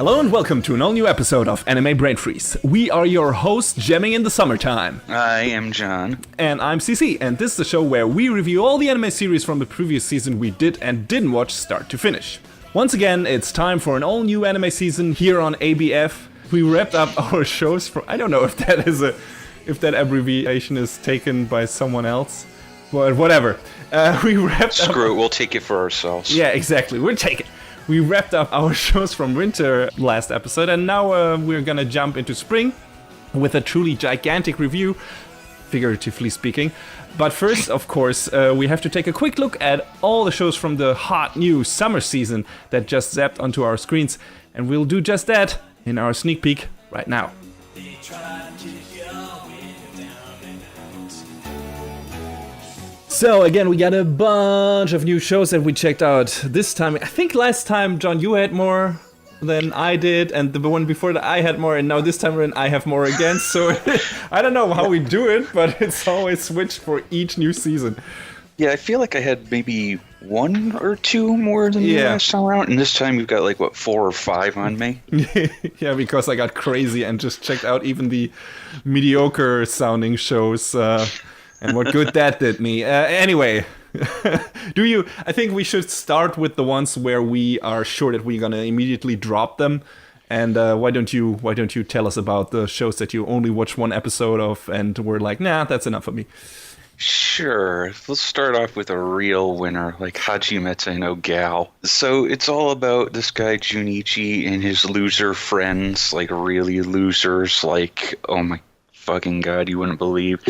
Hello and welcome to an all-new episode of Anime Brain Freeze. We are your hosts, jamming in the summertime. I am John. And I'm CC, and this is the show where we review all the anime series from the previous season we did and didn't watch start to finish. Once again, it's time for an all-new anime season here on ABF. We wrapped up our shows from... I don't know if that abbreviation is taken by someone else, but whatever. We wrapped up... Screw it, we'll take it for ourselves. Yeah, exactly, we'll take it. We wrapped up our shows from winter last episode, and now we're gonna jump into spring with a truly gigantic review, figuratively speaking. But first, of course, we have to take a quick look at all the shows from the hot new summer season that just zapped onto our screens, and we'll do just that in our sneak peek right now. So again, we got a bunch of new shows that we checked out this time. I think last time, John, you had more than I did, and the one before that I had more, and now this time around I have more again. So I don't know how we do it, but it's always switched for each new season. Yeah, I feel like I had maybe one or two more than the last time around, and this time you've got like, 4 or 5 on me? Yeah, because I got crazy and just checked out even the mediocre sounding shows. And what good that did me. Anyway, I think we should start with the ones where we are sure that we're gonna immediately drop them. And why don't you tell us about the shows that you only watch one episode of and were like, nah, that's enough for me. Sure. Let's start off with a real winner, like Hajimete no Gal. So it's all about this guy Junichi and his loser friends, like really losers, like, oh my fucking God, you wouldn't believe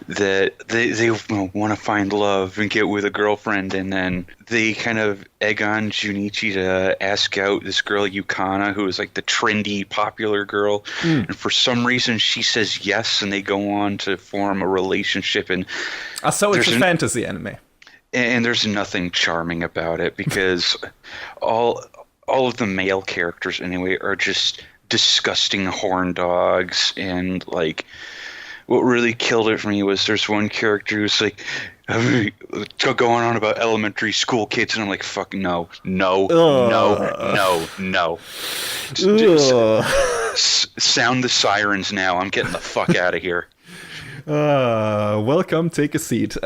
that they want to find love and get with a girlfriend, and then they kind of egg on Junichi to ask out this girl Yukana, who is like the trendy, popular girl, and for some reason she says yes, and they go on to form a relationship. And so it's a fantasy anime, and there's nothing charming about it because all of the male characters anyway are just disgusting horn dogs. And like, what really killed it for me was there's one character who's like going on about elementary school kids, and I'm like, fuck no. Sound the sirens now. I'm getting the fuck out of here. Welcome, take a seat.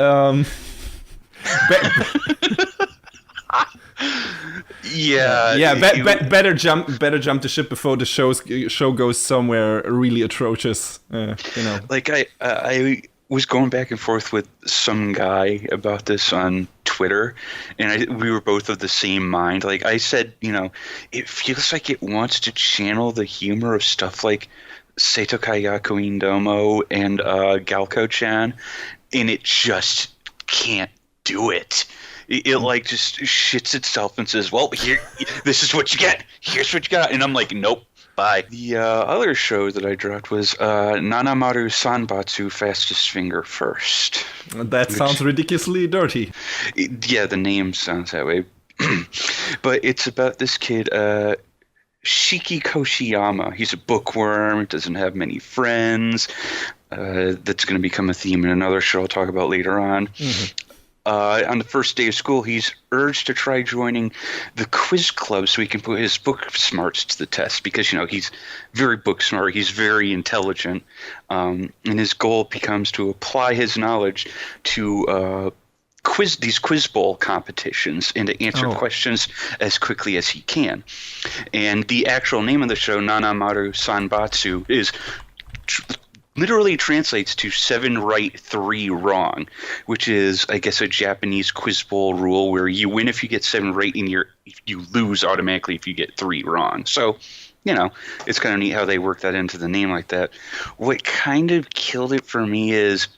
Better jump the ship before the show goes somewhere really atrocious. Like I was going back and forth with some guy about this on Twitter, and we were both of the same mind. Like I said, it feels like it wants to channel the humor of stuff like Seitokai Yakuin Domo and Galko-chan, and it just can't do it. It like just shits itself and says, well, here, this is what you get. Here's what you got. And I'm like, nope, bye. The other show that I dropped was Nanamaru Sanbatsu, Fastest Finger First. That sounds ridiculously dirty. The name sounds that way. But it's about this kid, Shiki Koshiyama. He's a bookworm, doesn't have many friends. That's going to become a theme in another show I'll talk about later on. Mm-hmm. On the first day of school, he's urged to try joining the quiz club so he can put his book smarts to the test because, he's very book smart. He's very intelligent. And his goal becomes to apply his knowledge to these quiz bowl competitions and to answer questions as quickly as he can. And the actual name of the show, Nanamaru Sanbatsu, is literally translates to 7 right, 3 wrong, which is, I guess, a Japanese quiz bowl rule where you win if you get 7 right and you lose automatically if you get 3 wrong. So, it's kind of neat how they work that into the name like that. What kind of killed it for me is,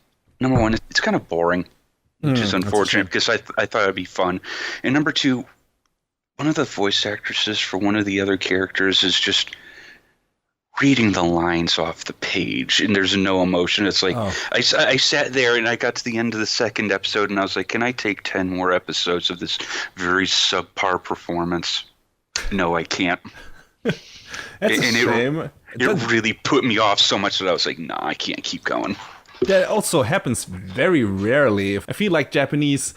number one, it's kind of boring, which is unfortunate because I thought it'd be fun. And number two, one of the voice actresses for one of the other characters is just reading the lines off the page, and there's no emotion. It's like I sat there and I got to the end of the second episode and I was like, can I take 10 more episodes of this very subpar performance? No, I can't. That's a shame. It really put me off so much that I was like, nah, I can't keep going. That also happens very rarely. I feel like Japanese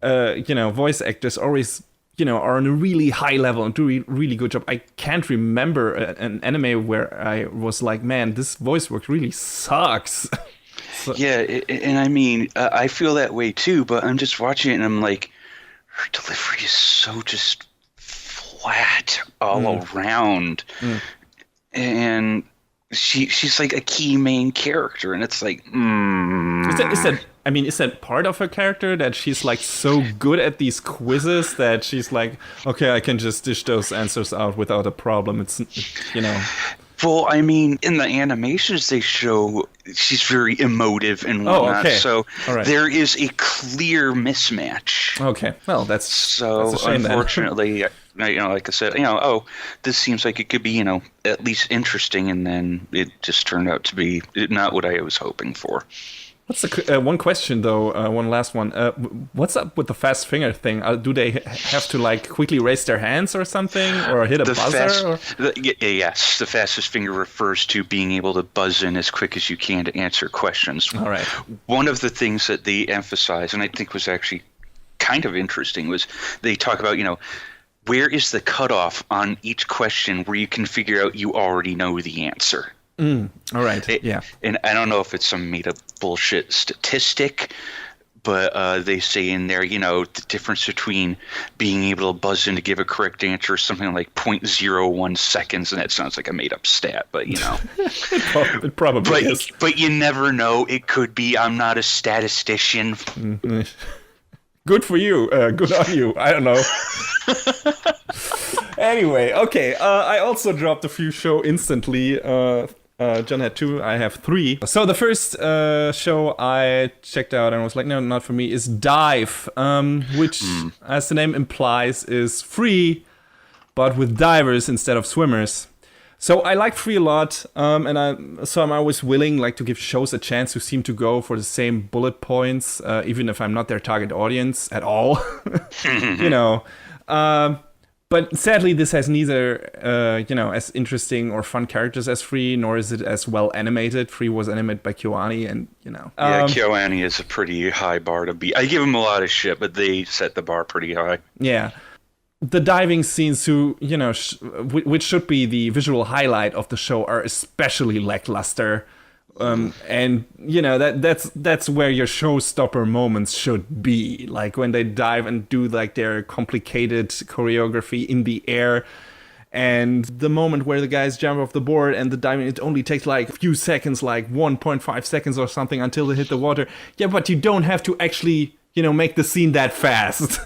voice actors always are on a really high level and do a really good job. I can't remember an anime where I was like, man, this voice work really sucks. So, yeah, and I mean, I feel that way too, but I'm just watching it and I'm like, her delivery is so just flat all around. And she's like a key main character, and it's like, is that part of her character, that she's like so good at these quizzes that she's like, okay, I can just dish those answers out without a problem. It's Well, I mean, in the animations they show, she's very emotive and whatnot. Oh, okay. So right. There is a clear mismatch. Okay, well, that's a shame, unfortunately. Like I said, this seems like it could be, at least interesting, and then it just turned out to be not what I was hoping for. What's the one question though? One last one. What's up with the fast finger thing? Do they have to like quickly raise their hands or something, or hit a buzzer? Yes, the fastest finger refers to being able to buzz in as quick as you can to answer questions. All right. One of the things that they emphasize, and I think was actually kind of interesting, was they talk about where is the cutoff on each question where you can figure out you already know the answer. All right. Yeah. And I don't know if it's some made up bullshit statistic, but they say in there, the difference between being able to buzz in to give a correct answer is something like 0.01 seconds, and that sounds like a made up stat, but it probably is. But you never know. It could be. I'm not a statistician. Mm-hmm. Good for you. Good on you. I don't know. Anyway, okay. I also dropped a few show instantly. John had 2, I have 3. So the first show I checked out and was like, no, not for me, is Dive, which, as the name implies, is free, but with divers instead of swimmers. So I like free a lot, and I'm always willing to give shows a chance who seem to go for the same bullet points, even if I'm not their target audience at all. But sadly, this has neither, as interesting or fun characters as Free, nor is it as well animated. Free was animated by KyoAni, and Yeah, KyoAni is a pretty high bar to beat. I give them a lot of shit, but they set the bar pretty high. Yeah. The diving scenes, which should be the visual highlight of the show, are especially lackluster. And that's where your showstopper moments should be, like when they dive and do their complicated choreography in the air, and the moment where the guys jump off the board and the diving, it only takes a few seconds, 1.5 seconds or something until they hit the water. Yeah, but you don't have to actually make the scene that fast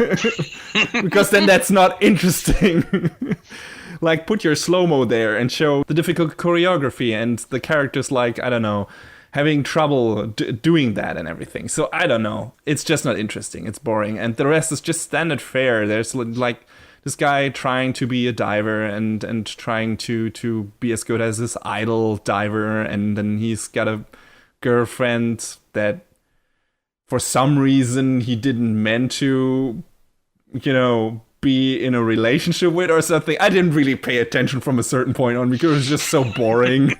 because then that's not interesting. Put your slow-mo there and show the difficult choreography and the characters, having trouble doing that and everything. So I don't know. It's just not interesting. It's boring. And the rest is just standard fare. There's this guy trying to be a diver and trying to be as good as his idol diver. And then he's got a girlfriend that for some reason he didn't meant to, be in a relationship with or something. I didn't really pay attention from a certain point on because it was just so boring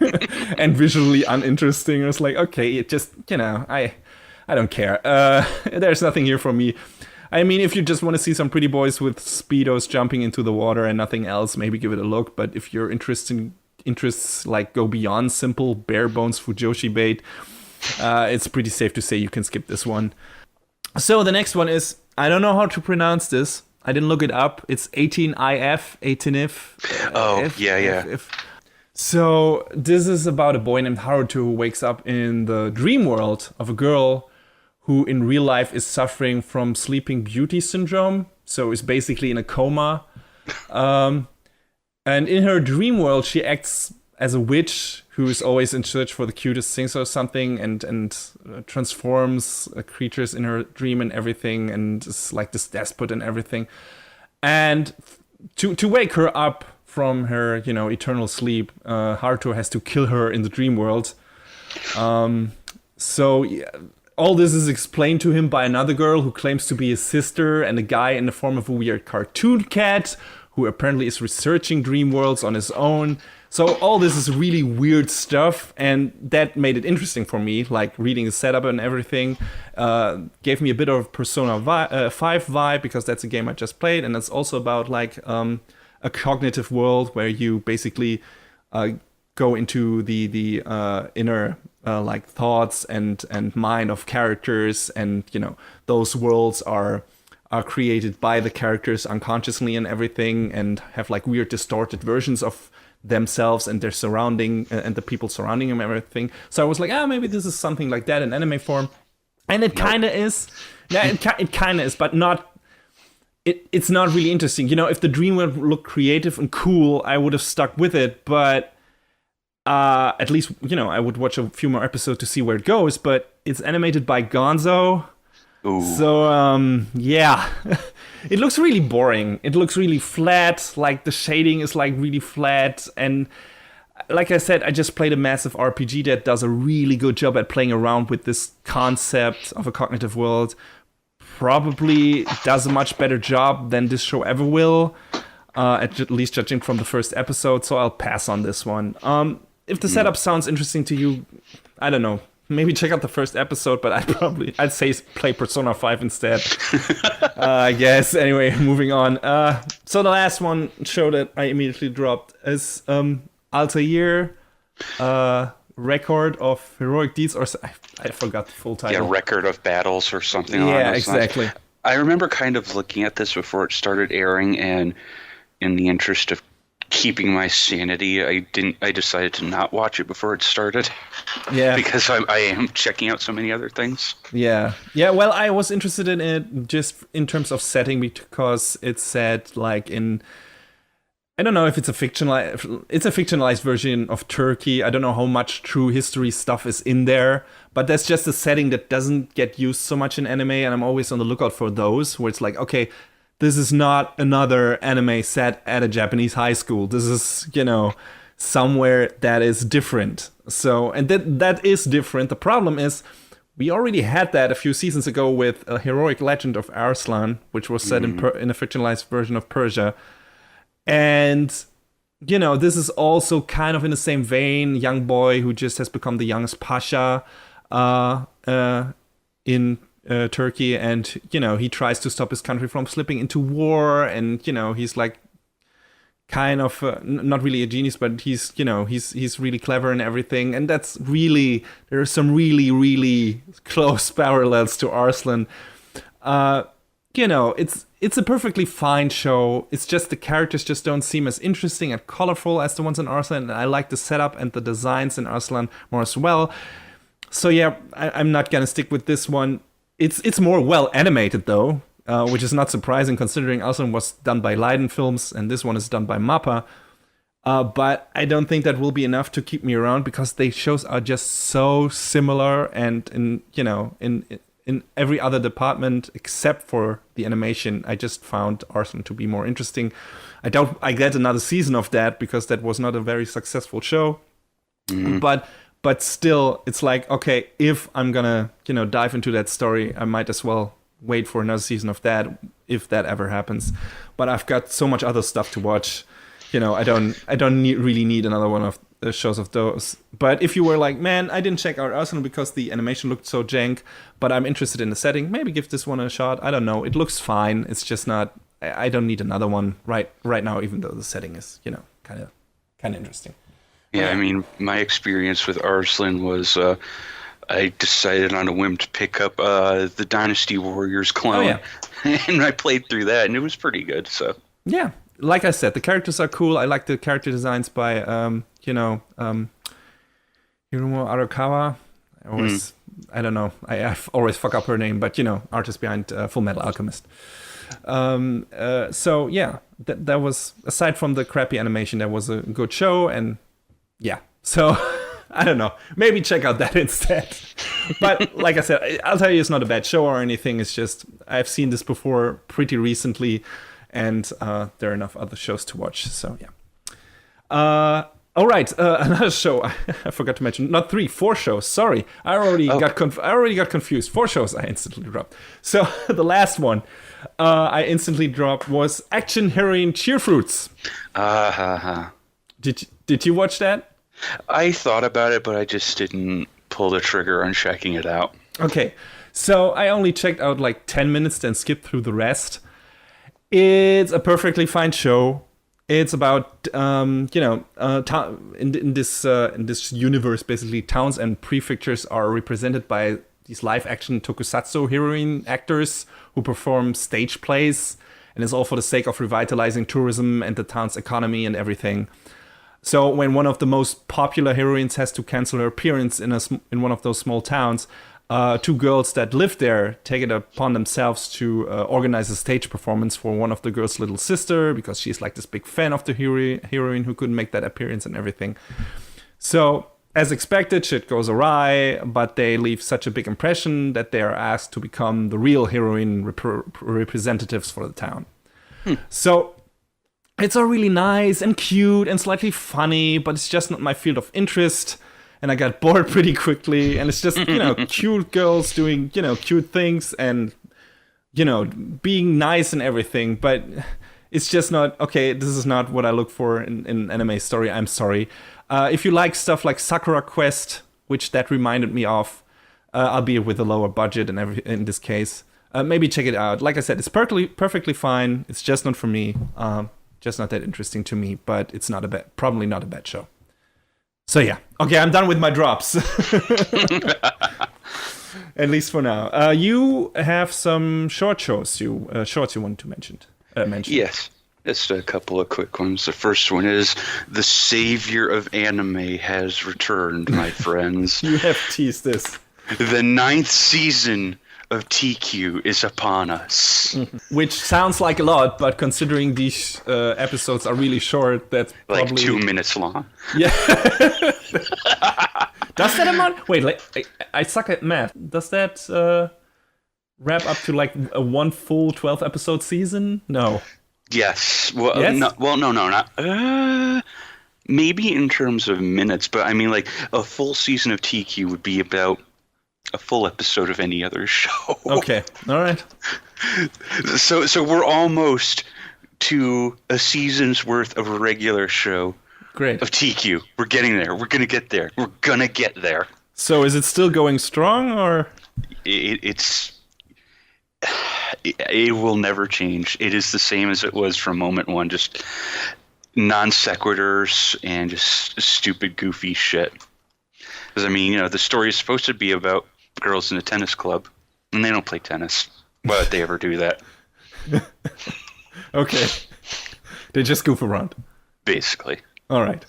and visually uninteresting. I was like, okay, it just, I don't care. There's nothing here for me. I mean, if you just want to see some pretty boys with speedos jumping into the water and nothing else, maybe give it a look. But if your interests go beyond simple bare bones Fujoshi bait, it's pretty safe to say you can skip this one. So the next one is, I don't know how to pronounce this. I didn't look it up. It's 18if. Oh, yeah. So this is about a boy named Haruto who wakes up in the dream world of a girl who in real life is suffering from sleeping beauty syndrome. So is basically in a coma. And in her dream world, she acts as a witch who is always in search for the cutest things or something, and transforms creatures in her dream and everything, and is like this despot and everything. And to wake her up from her, eternal sleep, Haruto has to kill her in the dream world. So all this is explained to him by another girl who claims to be his sister, and a guy in the form of a weird cartoon cat who apparently is researching dream worlds on his own. So all this is really weird stuff, and that made it interesting for me, like reading the setup and everything. Gave me a bit of Persona 5 vibe, because that's a game I just played, and it's also about like a cognitive world where you basically go into the inner like thoughts and mind of characters, and those worlds are created by the characters unconsciously and everything, and have like weird distorted versions of themselves and their surrounding and the people surrounding them and everything. So I was like, maybe this is something like that in anime form, and it kind of is. Yeah, it kind of is, but not. It's not really interesting. If the dream would look creative and cool, I would have stuck with it. But at least I would watch a few more episodes to see where it goes. But it's animated by Gonzo. Ooh. So yeah, it looks really boring. It looks really flat. Like the shading is like really flat, and like I said, I just played a massive RPG that does a really good job at playing around with this concept of a cognitive world. Probably does a much better job than this show ever will, at least judging from the first episode. So I'll pass on this one. If the setup sounds interesting to you, I don't know. Maybe check out the first episode, but I'd say play Persona 5 instead. I guess. Anyway, moving on. So the last one show that I immediately dropped is Altair, Record of Heroic Deeds, or I forgot the full title. Yeah, Record of Battles or something. Yeah, exactly. I remember kind of looking at this before it started airing, and in the interest of keeping my sanity, I decided to not watch it before it started. Yeah. Because I am checking out so many other things. Yeah. Yeah, well, I was interested in it just in terms of setting, because it's set like in, I don't know if it's a fictionalized version of Turkey. I don't know how much true history stuff is in there, but that's just a setting that doesn't get used so much in anime, and I'm always on the lookout for those where it's like, okay, this is not another anime set at a Japanese high school. This is, somewhere that is different. So, and that is different. The problem is, we already had that a few seasons ago with A Heroic Legend of Arslan, which was set in a fictionalized version of Persia. And, this is also kind of in the same vein. Young boy who just has become the youngest pasha in Turkey, and he tries to stop his country from slipping into war, and he's like kind of not really a genius, but he's he's really clever and everything, and that's really, there are some really, really close parallels to Arslan. It's a perfectly fine show. It's just the characters just don't seem as interesting and colorful as the ones in Arslan, and I like the setup and the designs in Arslan more as well. So yeah, I'm not gonna stick with this one. It's more well animated though, which is not surprising considering Arslan was done by Leiden Films and this one is done by MAPPA. But I don't think that will be enough to keep me around, because the shows are just so similar, and in every other department except for the animation, I just found Arslan to be more interesting. I doubt I get another season of that, because that was not a very successful show. But still, it's like, okay, if I'm gonna, dive into that story, I might as well wait for another season of that, if that ever happens. But I've got so much other stuff to watch. I don't really need another one of the shows of those. But if you were like, man, I didn't check out Arsenal because the animation looked so jank, but I'm interested in the setting, maybe give this one a shot. I don't know. It looks fine. It's just not. I don't need another one right now, even though the setting is, kind of interesting. Yeah, I mean, my experience with Arslan was I decided on a whim to pick up the Dynasty Warriors clone. Oh, yeah. And I played through that, and it was pretty good. So yeah, like I said, the characters are cool. I like the character designs by Hiromu Arakawa. I don't know. I always fuck up her name, but artist behind Full Metal Alchemist. So yeah, that was, aside from the crappy animation, that was a good show, and yeah. So I don't know. Maybe check out that instead. But like I said, I'll tell you, it's not a bad show or anything. It's just I've seen this before pretty recently, and there are enough other shows to watch. So yeah. All right, another show I forgot to mention. Not 3, 4 shows. Sorry, I already got confused. 4 shows I instantly dropped. So the last one I instantly dropped was Action Heroine Cheerfruits. Did you watch that? I thought about it, but I just didn't pull the trigger on checking it out. Okay, so I only checked out like 10 minutes, then skipped through the rest. It's a perfectly fine show. It's about in this universe, basically towns and prefectures are represented by these live-action tokusatsu heroine actors who perform stage plays, and it's all for the sake of revitalizing tourism and the town's economy and everything. So when one of the most popular heroines has to cancel her appearance in one of those small towns, two girls that live there take it upon themselves to organize a stage performance for one of the girls' little sister, because she's like this big fan of the heroine who couldn't make that appearance and everything. So, as expected, shit goes awry, but they leave such a big impression that they are asked to become the real heroine representatives for the town. So, it's all really nice and cute and slightly funny, but it's just not my field of interest. And I got bored pretty quickly, and it's just, cute girls doing, cute things and, being nice and everything. But it's just not, okay, this is not what I look for in anime story, I'm sorry. If you like stuff like Sakura Quest, which that reminded me of, albeit with a lower budget and in this case, maybe check it out. Like I said, it's perfectly fine. It's just not for me. Just not that interesting to me, but it's probably not a bad show. So yeah, okay, I'm done with my drops. At least for now. You have some shorts you wanted to mention. Yes, just a couple of quick ones. The first one is the savior of anime has returned, my friends. You have teased this. The 9th season of Teekyū is upon us. Which sounds like a lot, but considering these episodes are really short, that's probably... Like 2 minutes long. Yeah. Does that amount... Wait, I suck at math. Does that wrap up to like a one full 12-episode season? No. Yes. Well, yes? No, not... maybe in terms of minutes, but I mean like a full season of Teekyū would be about a full episode of any other show. Okay, all right. So we're almost to a season's worth of a regular show. Great. Of Teekyū. We're getting there. We're gonna get there. We're gonna get there. So is it still going strong, or? It will never change. It is the same as it was from moment one. Just non sequiturs and just stupid, goofy shit. Because I mean, the story is supposed to be about girls in a tennis club, and they don't play tennis. Why would they ever do that? Okay. They just goof around. Basically. All right.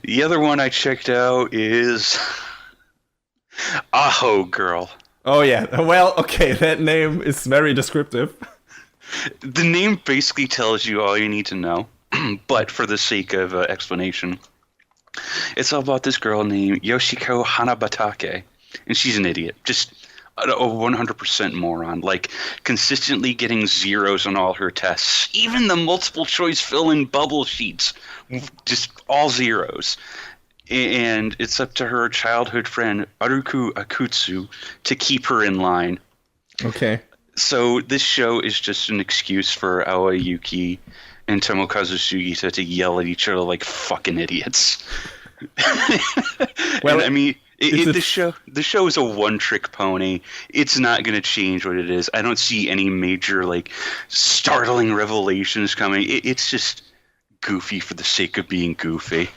The other one I checked out is Aho-Girl. Oh, yeah. Well, okay, that name is very descriptive. The name basically tells you all you need to know, but for the sake of explanation, it's all about this girl named Yoshiko Hanabatake, and she's an idiot. Just a 100% moron. Like, consistently getting zeros on all her tests. Even the multiple choice fill-in bubble sheets. Just all zeros. And it's up to her childhood friend, Aruku Akutsu, to keep her in line. Okay. So this show is just an excuse for Aoyuki and Tomokazu Sugita to yell at each other like fucking idiots. Well, and, I mean, the show is a one-trick pony. It's not going to change what it is. I don't see any major like startling revelations coming. It's just goofy for the sake of being goofy.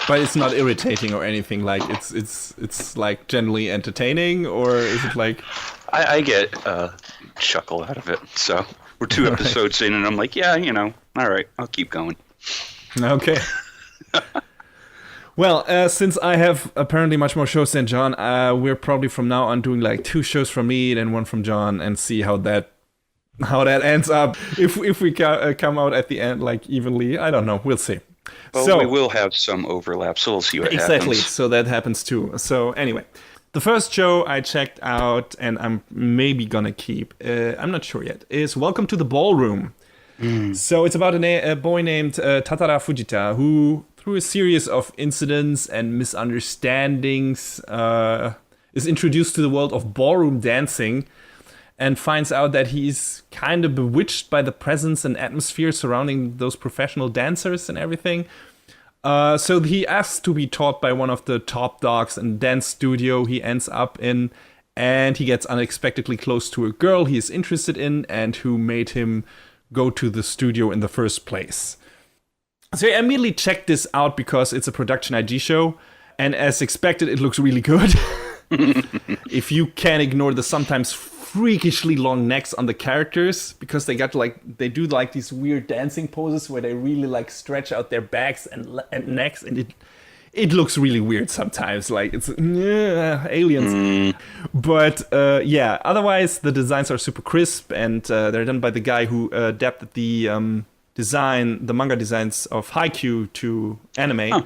But it's not irritating or anything. Like it's like generally entertaining, or is it like? I get a chuckle out of it. So we're 2 episodes in, and I'm like, yeah, all right, I'll keep going. Okay. Well, since I have apparently much more shows than John, we're probably from now on doing like 2 shows from me and 1 from John, and see how that ends up. If we come out at the end like evenly, I don't know. We'll see. Well, so we will have some overlap, so we'll see what happens. Exactly. So that happens too. So anyway, the first show I checked out, and I'm maybe gonna keep. I'm not sure yet. Is Welcome to the Ballroom. So it's about a boy named Tatara Fujita who, through a series of incidents and misunderstandings, is introduced to the world of ballroom dancing and finds out that he's kind of bewitched by the presence and atmosphere surrounding those professional dancers and everything. So he asks to be taught by one of the top dogs in the dance studio he ends up in, and he gets unexpectedly close to a girl he is interested in and who made him go to the studio in the first place. So I immediately checked this out because it's a production IG show, and as expected, it looks really good. If you can ignore the sometimes freakishly long necks on the characters, because they do these weird dancing poses where they really like stretch out their backs and necks, and it looks really weird sometimes, like it's aliens. But otherwise the designs are super crisp, and they're done by the guy who adapted the manga designs of Haikyuu to anime. Huh.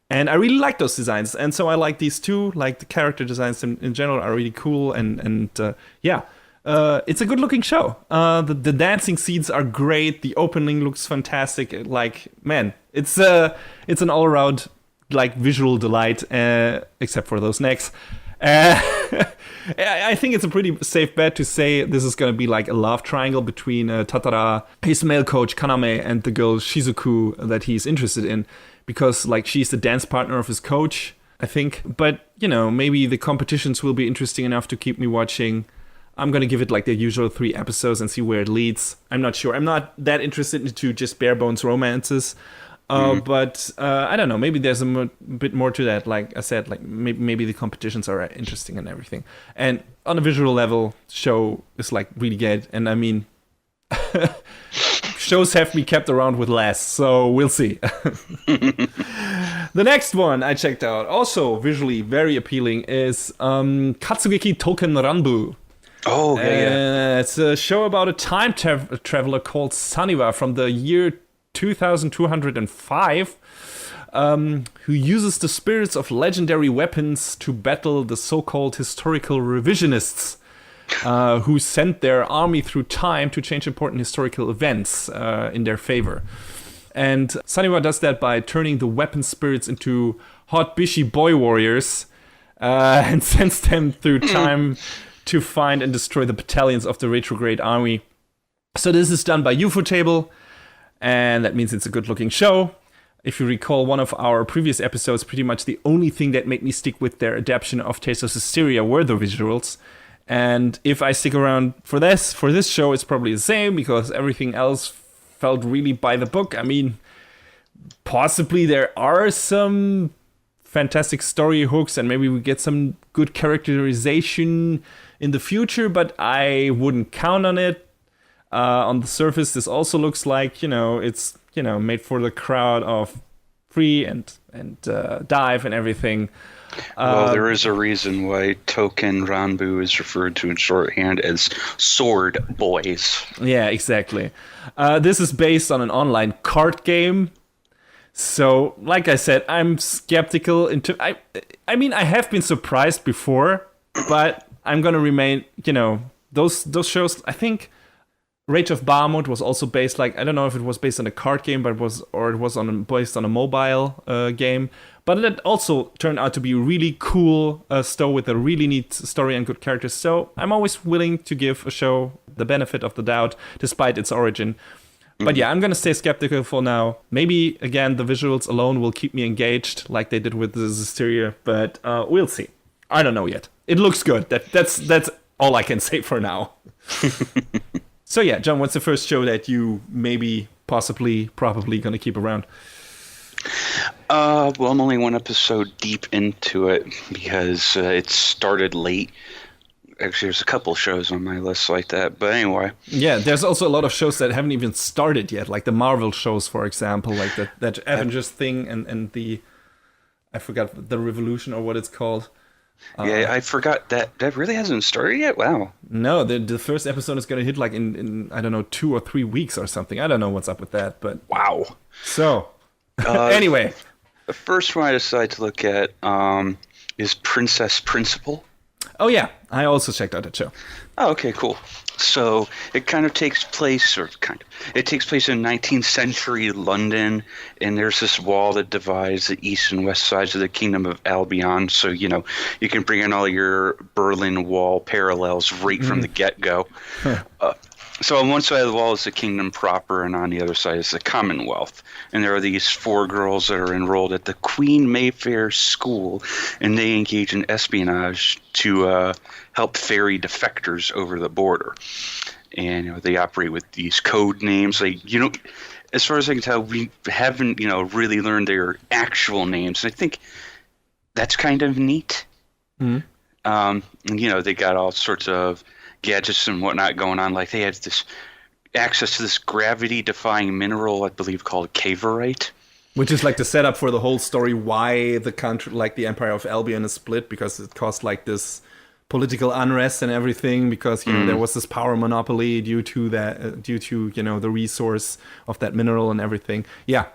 And I really like those designs, and so I like these too. Like the character designs in general are really cool, and it's a good-looking show. The dancing scenes are great. The opening looks fantastic. Like, man, it's an all-around like visual delight, except for those necks. I think it's a pretty safe bet to say this is going to be like a love triangle between Tatara, his male coach Kaname, and the girl Shizuku that he's interested in. Because like she's the dance partner of his coach, I think. But, maybe the competitions will be interesting enough to keep me watching. I'm going to give it like the usual 3 episodes and see where it leads. I'm not sure. I'm not that interested into just bare bones romances. But I don't know. Maybe there's a bit more to that. Like I said, like maybe the competitions are interesting and everything. And on a visual level, show is like really good. And I mean... shows have me kept around with less, so we'll see. The next one I checked out, also visually very appealing, is Katsugeki Tōken Ranbu. Oh, yeah. It's a show about a time traveler called Saniwa from the year 2205, who uses the spirits of legendary weapons to battle the so-called historical revisionists. Who sent their army through time to change important historical events in their favor. And Saniwa does that by turning the weapon spirits into hot bishy boy warriors and sends them through time to find and destroy the battalions of the retrograde army. So this is done by Ufotable, and that means it's a good-looking show. If you recall one of our previous episodes, pretty much the only thing that made me stick with their adaptation of Taste of Hysteria were the visuals. And if I stick around for this show, it's probably the same, because everything else felt really by the book. I mean, possibly there are some fantastic story hooks, and maybe we get some good characterization in the future, but I wouldn't count on it. On the surface, this also looks like, it's, made for the crowd of free and dive and everything. Well, there is a reason why Tōken Ranbu is referred to in shorthand as Sword Boys. Yeah, exactly. This is based on an online card game. So, like I said, I'm skeptical. I mean, I have been surprised before, but I'm gonna remain. Those shows. I think Rage of Bahamut was also based. Like, I don't know if it was based on a card game, but it was based on a mobile game. But it also turned out to be a really cool show with a really neat story and good characters. So I'm always willing to give a show the benefit of the doubt, despite its origin. But yeah, I'm going to stay skeptical for now. Maybe, again, the visuals alone will keep me engaged, like they did with the Hysteria. But we'll see. I don't know yet. It looks good. That's all I can say for now. So yeah, John, what's the first show that you maybe, possibly, probably going to keep around? Well, I'm only 1 episode deep into it because it started late. Actually, there's a couple shows on my list like that, but anyway. Yeah, there's also a lot of shows that haven't even started yet, like the Marvel shows, for example, like that Avengers thing and the, I forgot, the Revolution or what it's called. Yeah, I forgot that really hasn't started yet. Wow. No, the first episode is going to hit like in I don't know 2 or 3 weeks or something. I don't know what's up with that, but wow. So anyway, the first one I decided to look at is Princess Principal. Oh yeah, I also checked out that show. Oh, okay, cool. So it takes place in 19th century London, and there's this wall that divides the east and west sides of the Kingdom of Albion. So, you you can bring in all your Berlin Wall parallels right from the get-go. So on one side of the wall is the kingdom proper, and on the other side is the Commonwealth. And there are these 4 girls that are enrolled at the Queen Mayfair School, and they engage in espionage to help ferry defectors over the border. And they operate with these code names. As far as I can tell, we haven't really learned their actual names. I think that's kind of neat. Mm-hmm. They got all sorts of gadgets and whatnot going on. Like they had this access to this gravity-defying mineral, I believe, called caverite. Which is like the setup for the whole story, why the country, like the Empire of Albion, is split, because it caused like this political unrest and everything, because there was this power monopoly due to the resource of that mineral and everything. Yeah,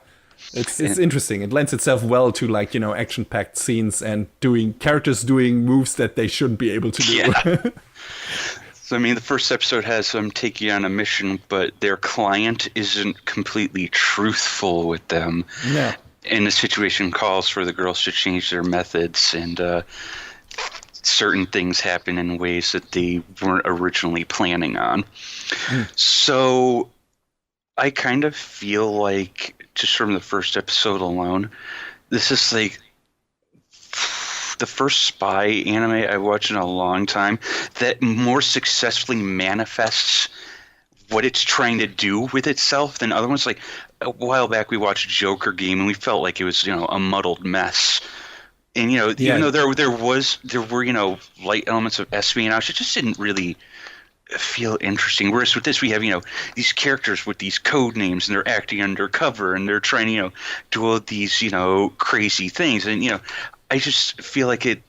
it's interesting. It lends itself well to action-packed scenes and characters doing moves that they shouldn't be able to do. Yeah. So the first episode has them take you on a mission, but their client isn't completely truthful with them. Yeah. And the situation calls for the girls to change their methods, and certain things happen in ways that they weren't originally planning on. So I kind of feel like, just from the first episode alone, this is like the first spy anime I watched in a long time that more successfully manifests what it's trying to do with itself than other ones. Like a while back we watched Joker Game and we felt like it was a muddled mess. And even though there were light elements of espionage, it just didn't really feel interesting. Whereas with this, we have these characters with these code names, and they're acting undercover, and they're trying to do all these crazy things. And I just feel like it,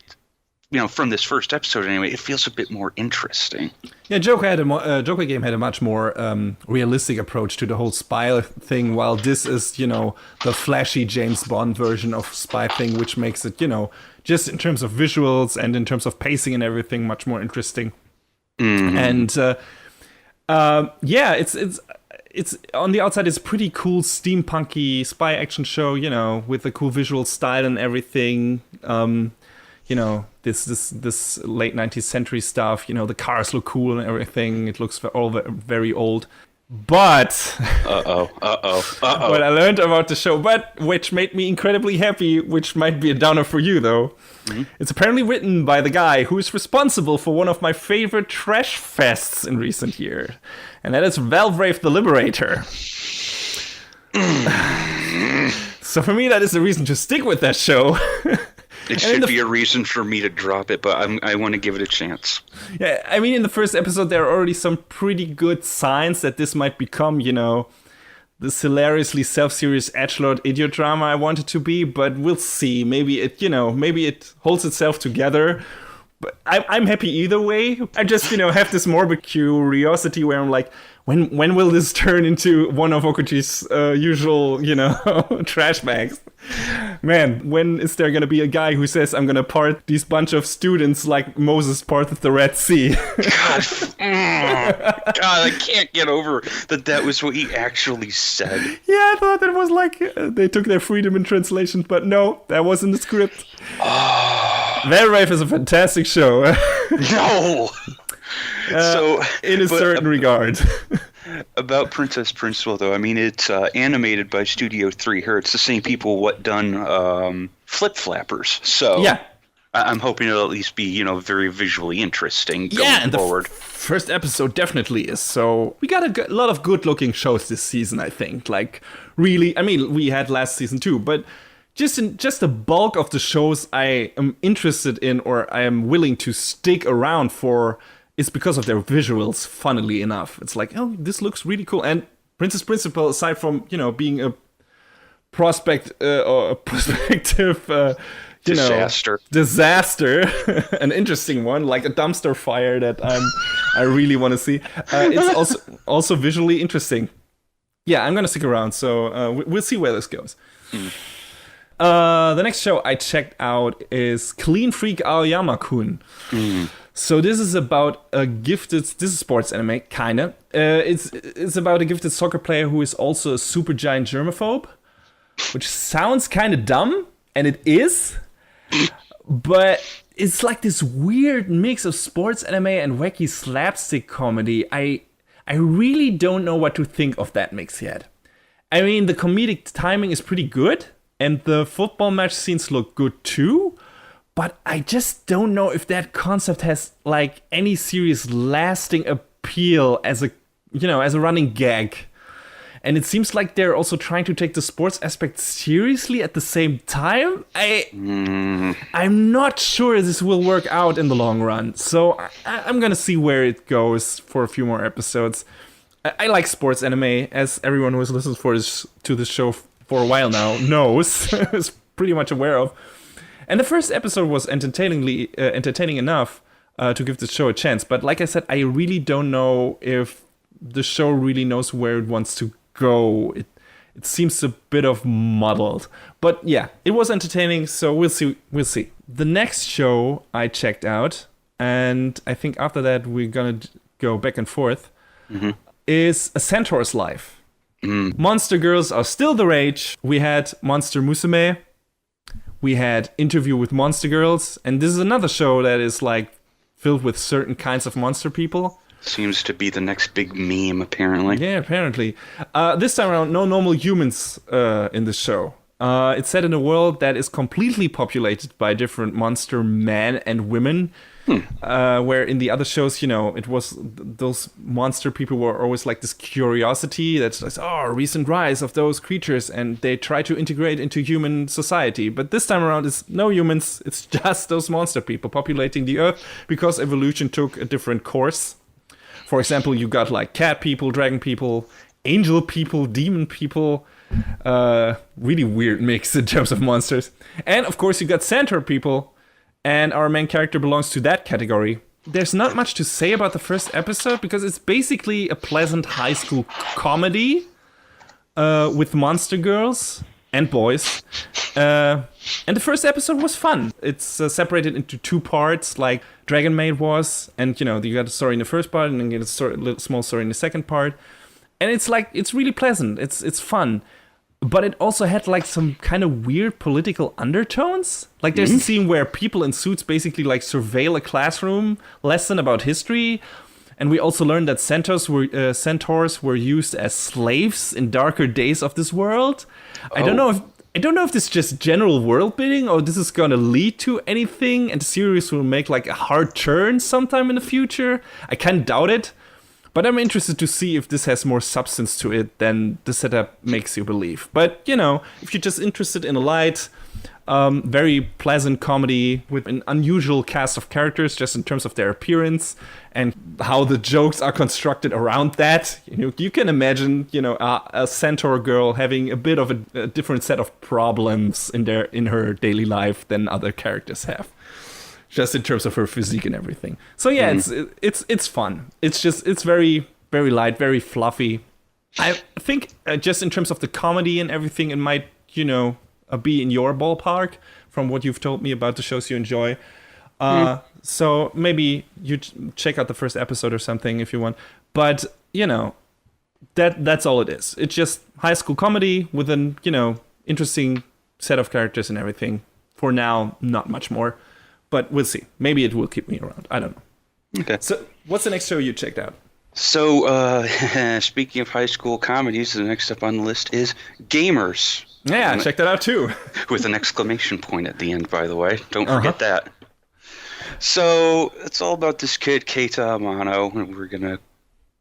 from this first episode anyway, it feels a bit more interesting. Yeah, Joker Game had a much more realistic approach to the whole spy thing, while this is, the flashy James Bond version of spy thing, which makes it, just in terms of visuals and in terms of pacing and everything, much more interesting. Mm-hmm. And it's on the outside, it's pretty cool, steampunky spy action show, with a cool visual style and everything. This late 19th century stuff, the cars look cool and everything. It looks all very old. But what I learned about the show, which made me incredibly happy, which might be a downer for you though, it's apparently written by the guy who is responsible for one of my favorite trash fests in recent years, and that is Valvrave the Liberator. So for me, that is the reason to stick with that show. It should be a reason for me to drop it, but I want to give it a chance. Yeah, in the first episode, there are already some pretty good signs that this might become, this hilariously self-serious edgelord idiot drama I want it to be, but we'll see. Maybe it holds itself together. But I'm happy either way. I just, have this morbid curiosity where I'm like, when will this turn into one of Okuchi's usual, trash bags? Man, when is there gonna be a guy who says, I'm gonna part these bunch of students like Moses parted the Red Sea? God, I can't get over that was what he actually said. Yeah, I thought that was like, they took their freedom in translation, but no, that wasn't the script. Valvrave is a fantastic show. No! In a certain regard. About Princess Principal, though, it's animated by Studio 3 Hertz, the same people what done Flip Flappers. So yeah, I'm hoping it'll at least be very visually interesting going forward. The first episode definitely is. So we got a lot of good-looking shows this season, I think. Like really, we had last season too, but just the bulk of the shows I am interested in or I am willing to stick around for is because of their visuals, funnily enough. It's like, oh, this looks really cool. And Princess Principal, aside from, being a prospective, disaster, an interesting one, like a dumpster fire that I really want to see. It's also visually interesting. Yeah, I'm going to stick around, so we'll see where this goes. The next show I checked out is Clean Freak Aoyama-kun. So this is about this is sports anime, kinda. It's about a gifted soccer player who is also a super giant germaphobe, which sounds kind of dumb, and it is, but it's like this weird mix of sports anime and wacky slapstick comedy. I I really don't know what to think of that mix yet. I mean, the comedic timing is pretty good, and the football match scenes look good too, but I just don't know if that concept has like any serious lasting appeal as a running gag. And it seems like they're also trying to take the sports aspect seriously at the same time. I'm not sure this will work out in the long run. So I'm gonna see where it goes for a few more episodes. I like sports anime, as everyone who has listened to this show for a while now knows, is pretty much aware of. And the first episode was entertaining enough to give the show a chance. But like I said, I really don't know if the show really knows where it wants to go. It seems a bit of muddled. But yeah, it was entertaining, so we'll see. The next show I checked out, and I think after that we're gonna go back and forth, is A Centaur's Life. Monster girls are still the rage. We had Monster Musume. We had Interview with Monster Girls. And this is another show that is like filled with certain kinds of monster people. Seems to be the next big meme, apparently. Yeah, apparently. This time around, no normal humans in the show. It's set in a world that is completely populated by different monster men and women. Where in the other shows, it was those monster people were always like this curiosity that's like, recent rise of those creatures, and they try to integrate into human society. But this time around, it's no humans, it's just those monster people populating the earth because evolution took a different course. For example, you got like cat people, dragon people, angel people, demon people. Really weird mix in terms of monsters. And of course, you got Centaur people. And our main character belongs to that category. There's not much to say about the first episode because it's basically a pleasant high school comedy with monster girls and boys. And the first episode was fun. It's separated into two parts, like Dragon Maid was. And, you got a story in the first part and then you get a little small story in the second part. And it's really pleasant. It's fun. But it also had like some kind of weird political undertones. Like there's a scene where people in suits basically like surveil a classroom lesson about history. And we also learned that centaurs were used as slaves in darker days of this world. I don't know if this is just general world building or this is gonna lead to anything and the series will make like a hard turn sometime in the future. I kind of doubt it. But I'm interested to see if this has more substance to it than the setup makes you believe. But, if you're just interested in a light, very pleasant comedy with an unusual cast of characters just in terms of their appearance and how the jokes are constructed around that, you can imagine, a centaur girl having a bit of a different set of problems in her daily life than other characters have. Just in terms of her physique and everything. So yeah, it's fun. It's very, very light, very fluffy. I think just in terms of the comedy and everything, it might, be in your ballpark from what you've told me about the shows you enjoy. So maybe you check out the first episode or something if you want. But, that's all it is. It's just high school comedy with an, interesting set of characters and everything. For now, not much more. But we'll see. Maybe it will keep me around. I don't know. Okay. So, what's the next show you checked out? So, speaking of high school comedies, the next up on the list is Gamers. Yeah, I checked that out too. With an exclamation point at the end, by the way. Don't forget that. So, it's all about this kid, Keita Amano, and we're going to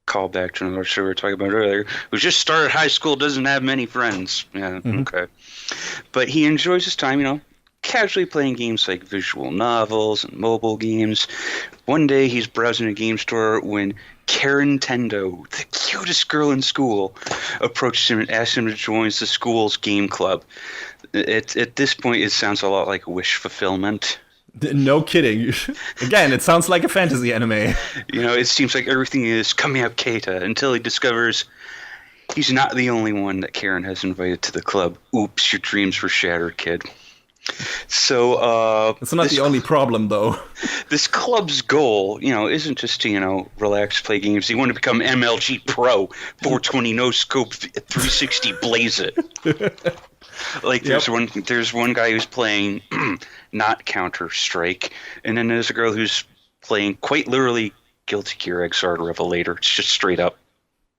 call back to another show we were talking about earlier, who just started high school, doesn't have many friends. Yeah, okay. But he enjoys his time, casually playing games like visual novels and mobile games. One day he's browsing a game store when Karen Tendo, the cutest girl in school, approached him and asked him to join the school's game club. At this point, it sounds a lot like wish fulfillment. No kidding. Again, it sounds like a fantasy anime. It seems like everything is coming up Keita until he discovers he's not the only one that Karen has invited to the club. Oops, your dreams were shattered, kid. So it's not the only problem, though. This club's goal, isn't just to, relax, play games. They want to become MLG Pro, 420 no scope, 360 blaze it. Like there's one guy who's playing not Counter-Strike, and then there's a girl who's playing quite literally Guilty Gear Xrd Revelator. It's just straight up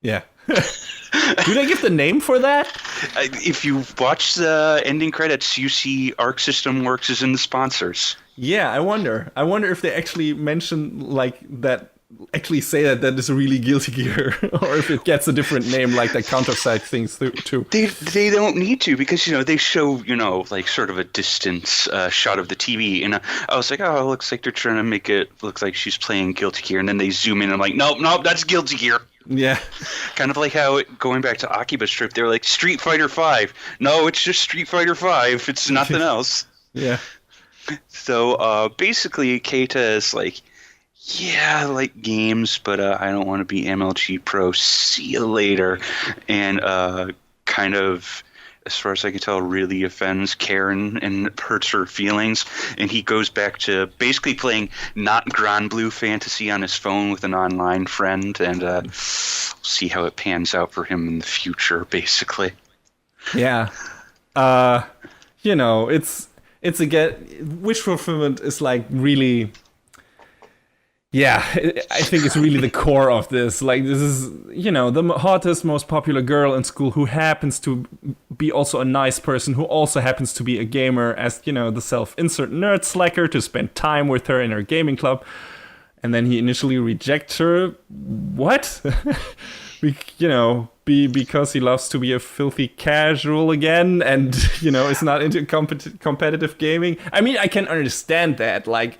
Yeah. Do they give the name for that? If you watch the ending credits, you see Arc System Works is in the sponsors. Yeah, I wonder. I wonder if they actually mention like that. Actually, say that is really Guilty Gear, or if it gets a different name like that Counter-Strike things too. They don't need to, because they show like sort of a distance shot of the TV, and I was like, oh, it looks like they're trying to make it look like she's playing Guilty Gear, and then they zoom in and I'm like, nope, that's Guilty Gear. Yeah. Kind of like how, going back to Akiba's trip, they were like, Street Fighter 5. No, it's just Street Fighter 5. It's nothing else. Yeah. So basically, Keita is like, yeah, I like games, but I don't want to be MLG Pro. See you later. And kind of, as far as I can tell, really offends Karen and hurts her feelings. And he goes back to basically playing not Grand Blue Fantasy on his phone with an online friend, and see how it pans out for him in the future, basically. Yeah. It's again, wish fulfillment is like really... Yeah, I think it's really the core of this. Like, this is, the hottest, most popular girl in school who happens to be also a nice person, who also happens to be a gamer, as, the self-insert nerd slacker to spend time with her in her gaming club. And then he initially rejects her. What? Because he loves to be a filthy casual again and, is not into competitive gaming. I mean, I can understand that. Like,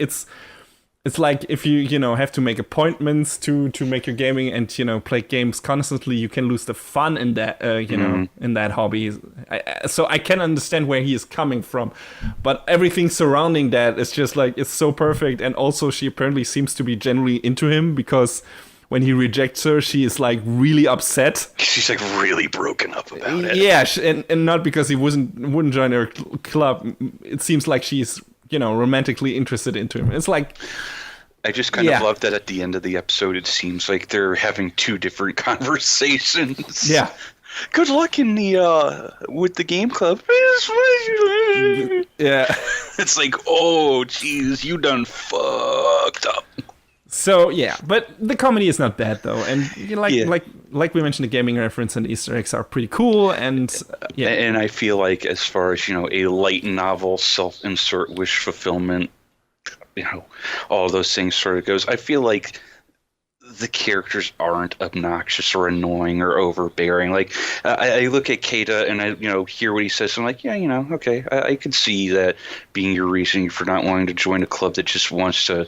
It's like if you have to make appointments to make your gaming and play games constantly, you can lose the fun in that in that hobby. So I can understand where he is coming from, but everything surrounding that is just like, it's so perfect. And also, she apparently seems to be generally into him, because when he rejects her, she is like really upset. She's like really broken up about it. Yeah, and not because he wouldn't join her club. It seems like she's romantically interested into him. It's like, I just kind of love that at the end of the episode, it seems like they're having two different conversations. Yeah. Good luck in the with the game club. Yeah. It's like, oh, geez, you done fucked up. So yeah, but the comedy is not bad though, and like we mentioned, the gaming reference and Easter eggs are pretty cool, and And I feel like, as far as a light novel, self-insert, wish fulfillment, all those things sort of goes, I feel like the characters aren't obnoxious or annoying or overbearing. Like, I look at Keita and I hear what he says, and I'm like, yeah, okay, I can see that being your reasoning for not wanting to join a club that just wants to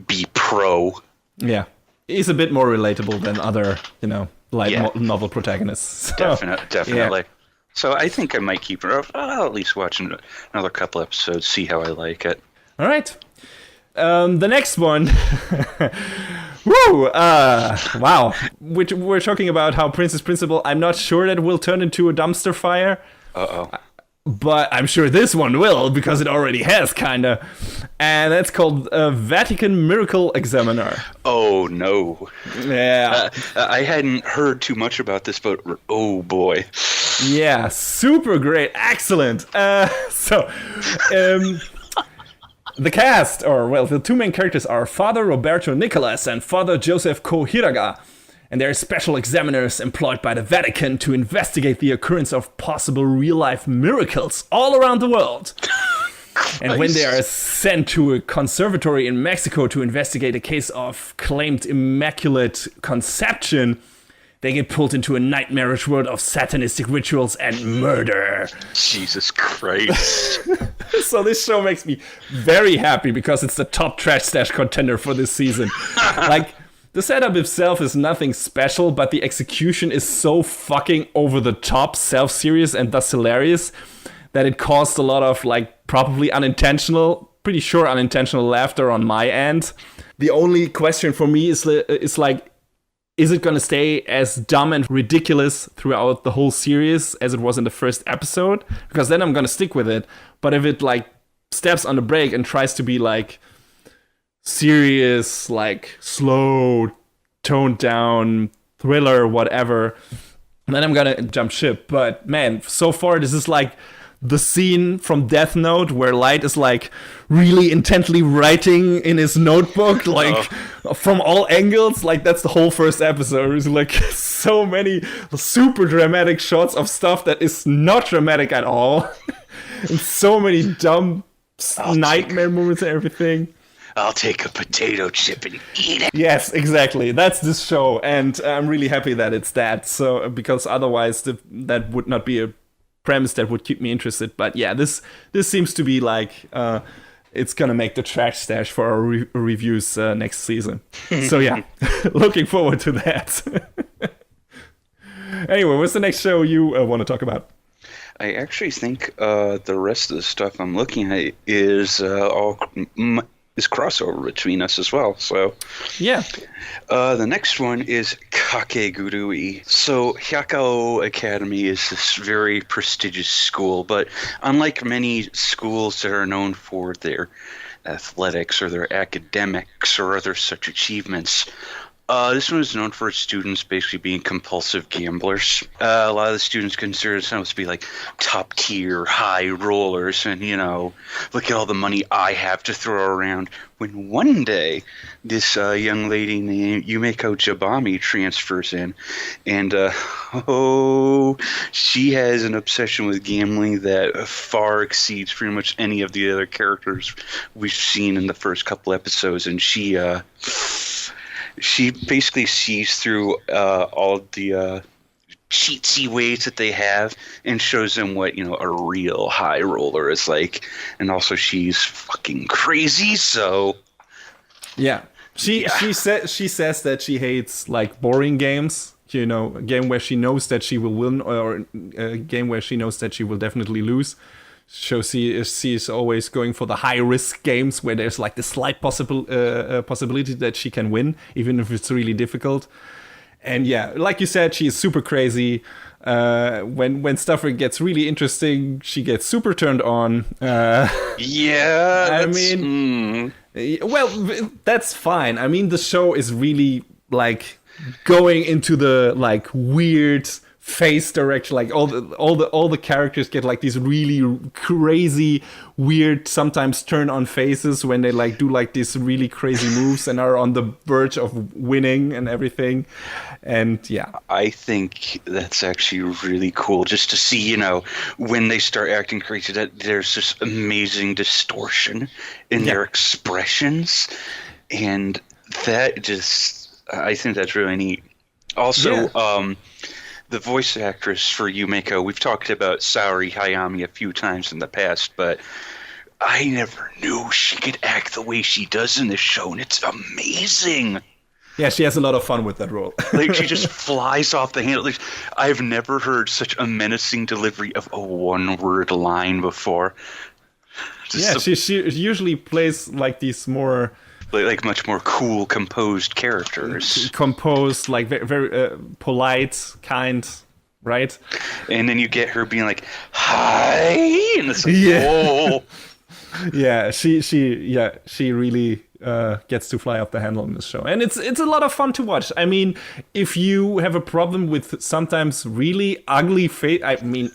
be pro. Yeah, he's a bit more relatable than other novel protagonists. So, definitely. Yeah. So I think I might keep it up. I'll at least watch another couple episodes, see how I like it. All right. The next one. Woo! Wow. We're talking about how Princess Principal, I'm not sure that will turn into a dumpster fire. Uh-oh. But I'm sure this one will, because it already has, kinda. And that's called Vatican Miracle Examiner. Oh, no. Yeah. I hadn't heard too much about this, but oh, boy. Yeah, super great. Excellent. The cast, the two main characters are Father Roberto Nicolas and Father Joseph Kohiraga. And they're special examiners employed by the Vatican to investigate the occurrence of possible real-life miracles all around the world. And when they are sent to a conservatory in Mexico to investigate a case of claimed immaculate conception, they get pulled into a nightmarish world of satanistic rituals and murder. Jesus Christ. So this show makes me very happy, because it's the top trash stash contender for this season. Like, the setup itself is nothing special, but the execution is so fucking over the top, self-serious, and thus hilarious that it caused a lot of, probably unintentional, pretty sure unintentional laughter on my end. The only question for me is it going to stay as dumb and ridiculous throughout the whole series as it was in the first episode? Because then I'm going to stick with it. But if it, steps on the brake and tries to be, serious, slow, toned down, thriller, whatever, then I'm gonna jump ship. But man, so far this is the scene from Death Note where Light is like really intently writing in his notebook, like from all angles. Like that's the whole first episode. It's like so many super dramatic shots of stuff that is not dramatic at all. And so many dumb nightmare moments and everything. I'll take a potato chip and eat it. Yes, exactly. That's this show, and I'm really happy that it's that. So because otherwise that would not be a premise that would keep me interested. But yeah, this seems to be like it's gonna make the trash stash for our reviews next season. So yeah, looking forward to that. Anyway, what's the next show you want to talk about? I actually think the rest of the stuff I'm looking at is all is crossover between us as well. So yeah, the next one is Kakegurui. So Hyakko Academy is this very prestigious school, but unlike many schools that are known for their athletics or their academics or other such achievements, this one is known for its students basically being compulsive gamblers. A lot of the students consider themselves to be like top tier, high rollers, and look at all the money I have to throw around. When one day, this young lady named Yumeko Jabami transfers in, and she has an obsession with gambling that far exceeds pretty much any of the other characters we've seen in the first couple episodes, and she basically sees through all the cheatsy ways that they have and shows them what a real high roller is like. And also, she's fucking crazy. So yeah, she says that she hates like boring games. A game where she knows that she will win, or a game where she knows that she will definitely lose. So she is always going for the high-risk games where there's like the slight possibility that she can win, even if it's really difficult. And yeah, like you said, she is super crazy. When stuff gets really interesting, she gets super turned on. Yeah, well, that's fine. I mean, the show is really like going into the like weird face direction, like all the characters get like these really crazy, weird, sometimes turn on faces when they like do like these really crazy moves and are on the verge of winning and everything. And yeah, I think that's actually really cool just to see, when they start acting crazy, that there's this amazing distortion in their expressions, and that just, I think that's really neat. Also, the voice actress for Yumeko, we've talked about Saori Hayami a few times in the past, but I never knew she could act the way she does in this show, and it's amazing. Yeah, she has a lot of fun with that role. Like, she just flies off the handle. Like, I've never heard such a menacing delivery of a one-word line before. She usually plays like these more... like much more cool, composed characters. Composed, like very, very polite, kind, right? And then you get her being like, "Hi," and it's like, whoa. Yeah, she really gets to fly off the handle in this show, and it's a lot of fun to watch. I mean, if you have a problem with sometimes really ugly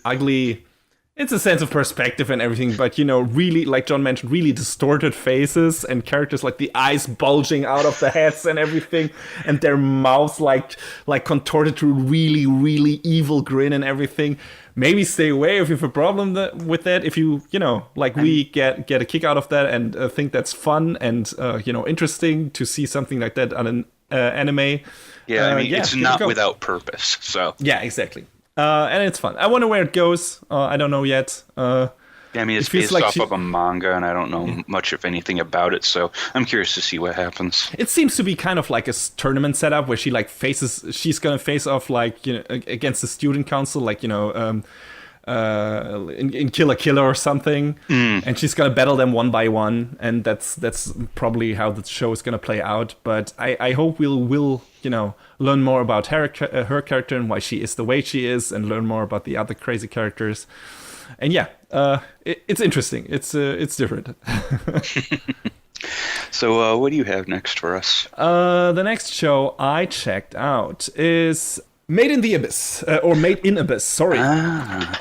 ugly. It's a sense of perspective and everything, but really, like John mentioned, really distorted faces and characters like the eyes bulging out of the heads and everything, and their mouths like contorted to a really, really evil grin and everything. Maybe stay away if you have a problem with that. If you we get a kick out of that and think that's fun and interesting to see something like that on an anime. Yeah, it's not without purpose. So yeah, exactly. And it's fun. I wonder where it goes. I don't know yet. It's based off of a manga, and I don't know much, if anything, about it. So I'm curious to see what happens. It seems to be kind of like a tournament setup where she she's gonna face off against the student council, in Kill la Kill or something, and she's gonna battle them one by one, and that's probably how the show is gonna play out. But I hope we'll learn more about her character and why she is the way she is, and learn more about the other crazy characters. And yeah, it's interesting. It's different. So what do you have next for us? The next show I checked out is Made in the Abyss, or Made in Abyss, sorry.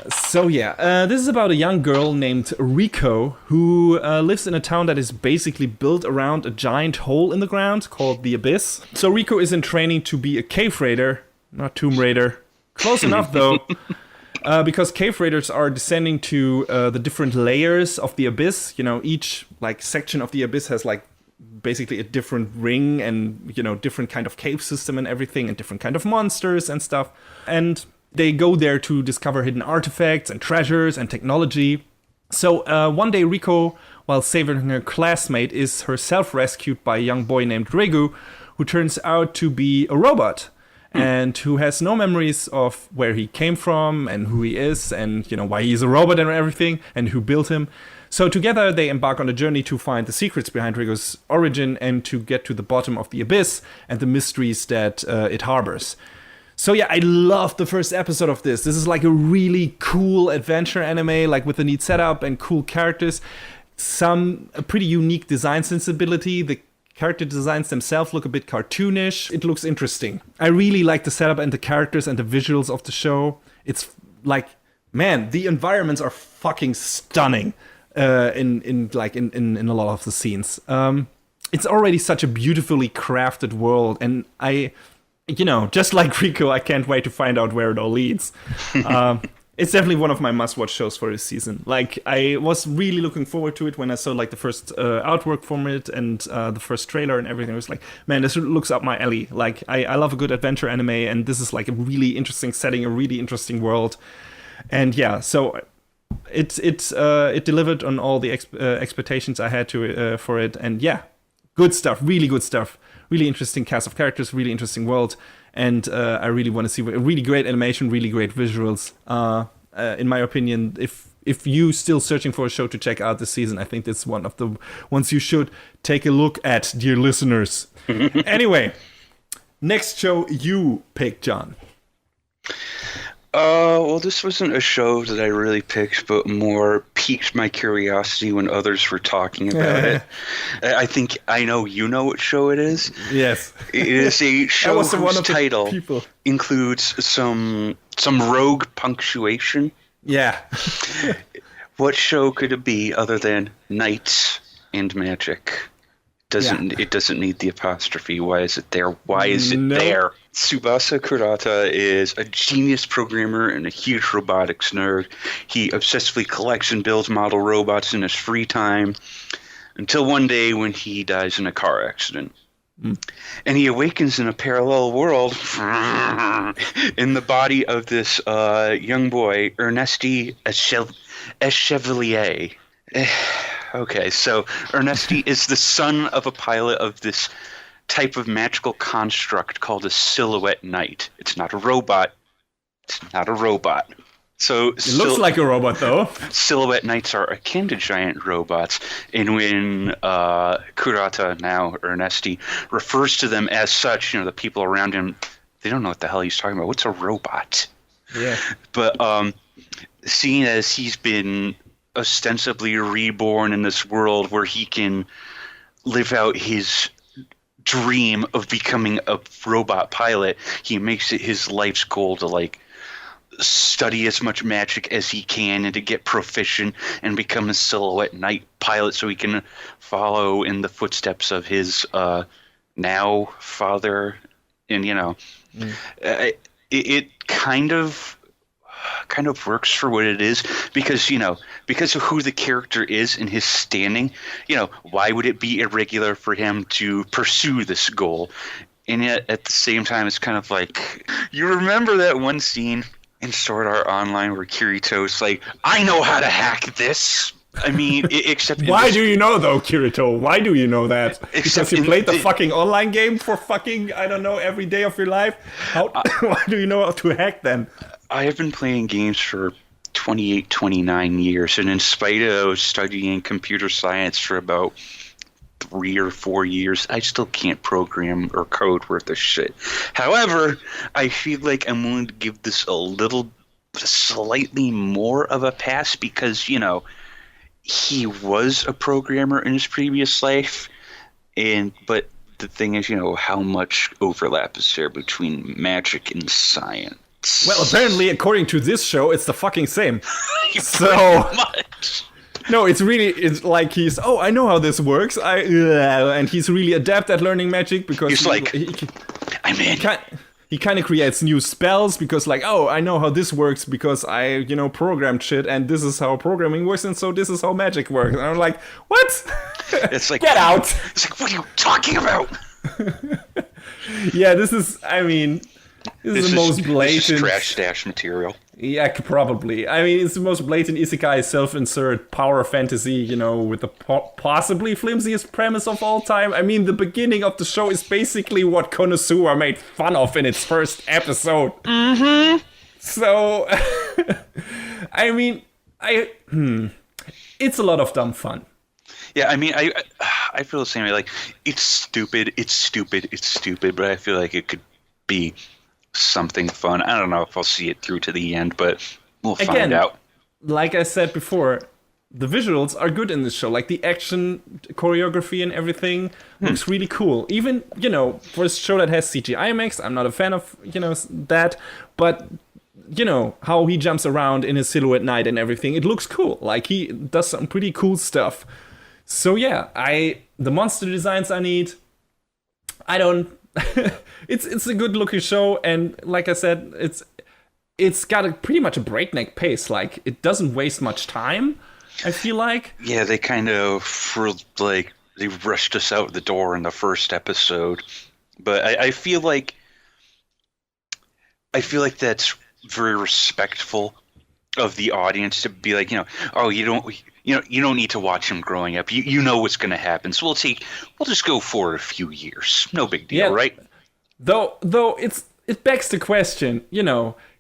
So yeah, this is about a young girl named Riko who lives in a town that is basically built around a giant hole in the ground called the Abyss. So Riko is in training to be a cave raider, not Tomb Raider. Close enough though, because cave raiders are descending to the different layers of the Abyss. You know, each like section of the Abyss has like basically a different ring and, you know, different kind of cave system and everything and different kind of monsters and stuff. And they go there to discover hidden artifacts and treasures and technology. So one day Riko, while saving her classmate, is herself rescued by a young boy named Regu, who turns out to be a robot and who has no memories of where he came from and who he is and, you know, why he's a robot and everything and who built him. So together they embark on a journey to find the secrets behind Rigo's origin and to get to the bottom of the Abyss and the mysteries that it harbors. So yeah, I love the first episode of this. This is like a really cool adventure anime, like with a neat setup and cool characters. A pretty unique design sensibility. The character designs themselves look a bit cartoonish. It looks interesting. I really like the setup and the characters and the visuals of the show. It's like, man, the environments are fucking stunning. In a lot of the scenes. It's already such a beautifully crafted world, and I, you know, just like Riko, I can't wait to find out where it all leads. It's definitely one of my must-watch shows for this season. Like, I was really looking forward to it when I saw like the first artwork from it and the first trailer and everything. I was like, man, this looks up my alley. Like, I love a good adventure anime, and this is like a really interesting setting, a really interesting world, and yeah, so. It delivered on all the expectations I had for it, and yeah, good stuff, really good stuff, really interesting cast of characters, really interesting world, and I really want to see a really great animation, really great visuals. In my opinion, if you still searching for a show to check out this season, I think this is one of the ones you should take a look at, dear listeners. Anyway, next show you pick, John. Well, this wasn't a show that I really picked, but more piqued my curiosity when others were talking about it. I think I know you know what show it is. Yes. It is a show whose title includes some rogue punctuation. Yeah. What show could it be other than Knights and Magic? It doesn't need the apostrophe. Why is it there? Why is it there? Tsubasa Kurata is a genius programmer and a huge robotics nerd. He obsessively collects and builds model robots in his free time until one day when he dies in a car accident. And he awakens in a parallel world in the body of this young boy, Ernesti Echevalier. Okay, so Ernesti is the son of a pilot of this type of magical construct called a silhouette knight. It's not a robot. So it looks like a robot, though. Silhouette knights are akin to giant robots, and when Kurata, now Ernesti, refers to them as such, you know, the people around him, they don't know what the hell he's talking about. What's a robot? Yeah. But seeing as he's been ostensibly reborn in this world where he can live out his dream of becoming a robot pilot, he makes it his life's goal to like study as much magic as he can and to get proficient and become a silhouette knight pilot so he can follow in the footsteps of his now father. And you know, it kind of works for what it is because, you know, because of who the character is and his standing, you know, why would it be irregular for him to pursue this goal? And yet at the same time, it's kind of like, you remember that one scene in Sword Art Online where Kirito's like, I know how to hack this. I mean, except... Why do you know, though, Kirito? Why do you know that? Because you played the fucking online game for fucking, I don't know, every day of your life? Why do you know how to hack then? I have been playing games for 28, 29 years, and in spite of studying computer science for about 3 or 4 years, I still can't program or code worth a shit. However, I feel like I'm willing to give this slightly more of a pass because, you know, he was a programmer in his previous life, but the thing is, how much overlap is there between magic and science? Well, apparently, according to this show, it's the fucking same. So much. No, it's like I know how this works. And he's really adept at learning magic because he's I'm in. He kind of creates new spells because I know how this works because I, programmed shit and this is how programming works and so this is how magic works. And I'm like, what? It's like, get out. It's like, what are you talking about? Yeah, this is the most blatant. This is trash stash material. Yeah, probably. It's the most blatant isekai self-insert power fantasy, with the possibly flimsiest premise of all time. The beginning of the show is basically what Konosuba made fun of in its first episode. Mm-hmm. So, it's a lot of dumb fun. Yeah, I feel the same way. Like, it's stupid, but I feel like it could be something fun. I don't know if I'll see it through to the end, but we'll find out. Like I said before, the visuals are good in this show. Like the action, choreography, and everything looks really cool. Even, for a show that has CGI mix, I'm not a fan of, that. But, how he jumps around in his silhouette night and everything, it looks cool. Like he does some pretty cool stuff. So yeah, the monster designs are neat. It's a good looking show, and like I said, it's got pretty much a breakneck pace. Like it doesn't waste much time, I feel like. Yeah, they kind of they rushed us out the door in the first episode, but I feel like that's very respectful of the audience to be like, oh, you don't need to watch him growing up. You know what's going to happen. So we'll just go for a few years. No big deal, right? Though it begs the question,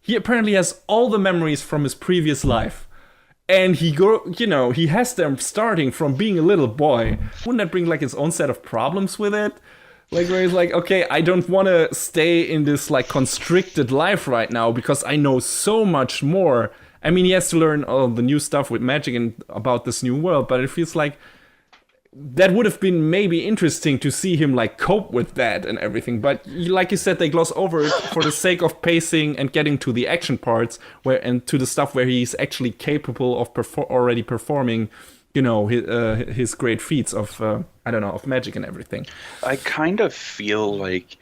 he apparently has all the memories from his previous life. And he has them starting from being a little boy. Wouldn't that bring his own set of problems with it? Where he's like, okay, I don't want to stay in this constricted life right now because I know so much more. He has to learn all the new stuff with magic and about this new world, but it feels like that would have been maybe interesting to see him cope with that and everything. But like you said, they gloss over it for the sake of pacing and getting to the action parts and to the stuff where he's actually capable of already performing, his great feats of of magic and everything. I kind of feel like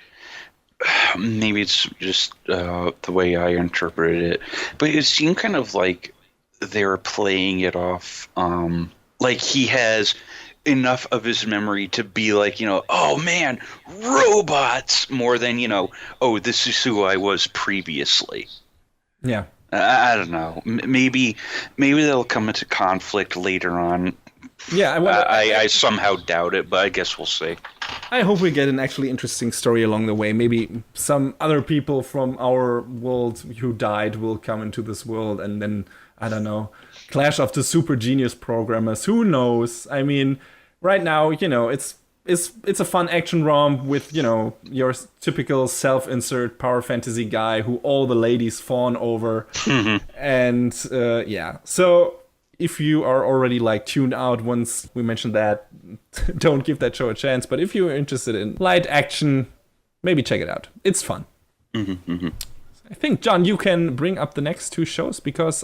maybe it's just the way I interpreted it, but it seemed kind of like they were playing it off like he has enough of his memory to be oh man, robots, more than oh, this is who I was previously. Yeah. I don't know. Maybe they'll come into conflict later on. Yeah, I somehow doubt it, but I guess we'll see. I hope we get an actually interesting story along the way. Maybe some other people from our world who died will come into this world, and then, I don't know, clash of the super genius programmers. Who knows? Right now, it's a fun action romp with, your typical self-insert power fantasy guy who all the ladies fawn over. Mm-hmm. And, yeah. So if you are already tuned out once we mentioned that, don't give that show a chance. But if you're interested in light action, maybe check it out. It's fun. Mm-hmm, mm-hmm. I think, John, you can bring up the next two shows because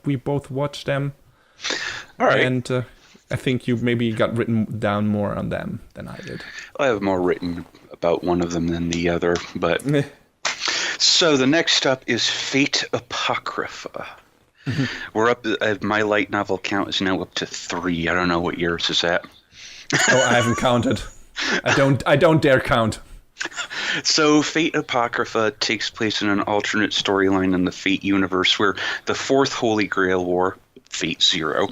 we both watched them. All right. And I think you maybe got written down more on them than I did. I have more written about one of them than the other, but... So the next up is Fate Apocrypha. Mm-hmm. We're up, my light novel count is now up to 3. I don't know what yours is at. Oh, I haven't counted. I don't dare count. So Fate Apocrypha takes place in an alternate storyline in the Fate universe where the 4th Holy Grail War, Fate Zero,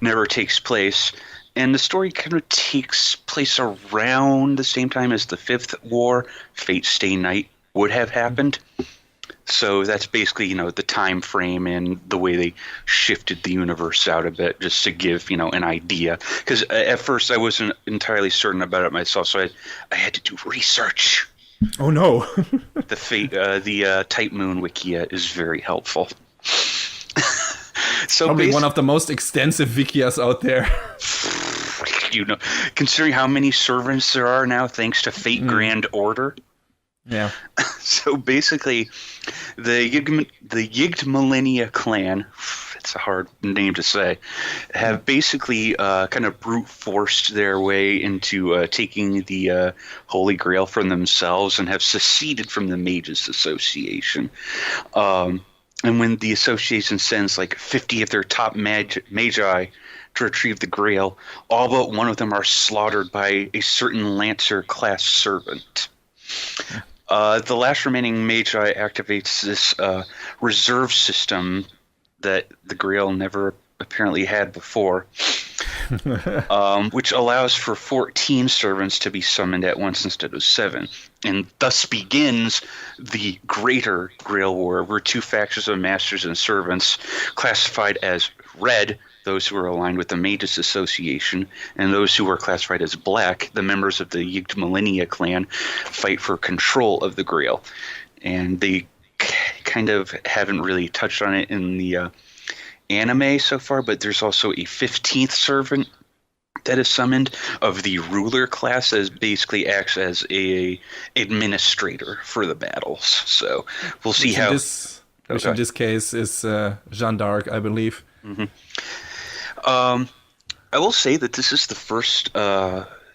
never takes place, and the story kind of takes place around the same time as the 5th war, Fate Stay Night, would have happened. So that's basically, the time frame and the way they shifted the universe out a bit, just to give, an idea. Because at first I wasn't entirely certain about it myself, so I had to do research. Oh no! The Fate, the Type Moon Wikia is very helpful. So probably one of the most extensive wikias out there. you know, considering how many servants there are now, thanks to Fate Grand Order. Yeah. So basically, the Yigged Millennia clan, it's a hard name to say, have basically kind of brute forced their way into taking the Holy Grail from themselves and have seceded from the Mages Association. And when the association sends like 50 of their top magi to retrieve the Grail, all but one of them are slaughtered by a certain Lancer class servant. The last remaining Magi activates this reserve system that the Grail never apparently had before, which allows for 14 servants to be summoned at once instead of 7. And thus begins the Greater Grail War, where two factions of masters and servants, classified as red, those who are aligned with the Mages Association, and those who are classified as black, the members of the Yigged Millennia clan, fight for control of the Grail. And they kind of haven't really touched on it in the anime so far, but there's also a 15th servant that is summoned of the ruler class that basically acts as a administrator for the battles. So we'll see which how... Which in this case is Jeanne d'Arc, I believe. Mm-hmm. I will say that this is the first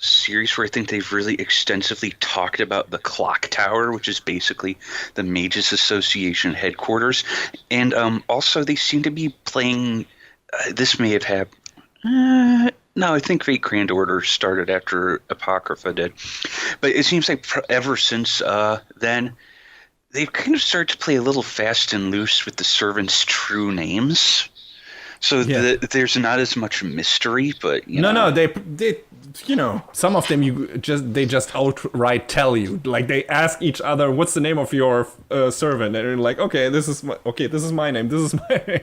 series where I think they've really extensively talked about the Clock Tower, which is basically the Mages Association headquarters. And also they seem to be playing... this may have happened... no, I think Fate Grand Order started after Apocrypha did. But it seems like ever since then, they've kind of started to play a little fast and loose with the servants' true names. So there's not as much mystery, but you know. they you know, some of them they just outright tell you, like they ask each other, "What's the name of your servant?" And you're like, "Okay, this is my name. This is my name."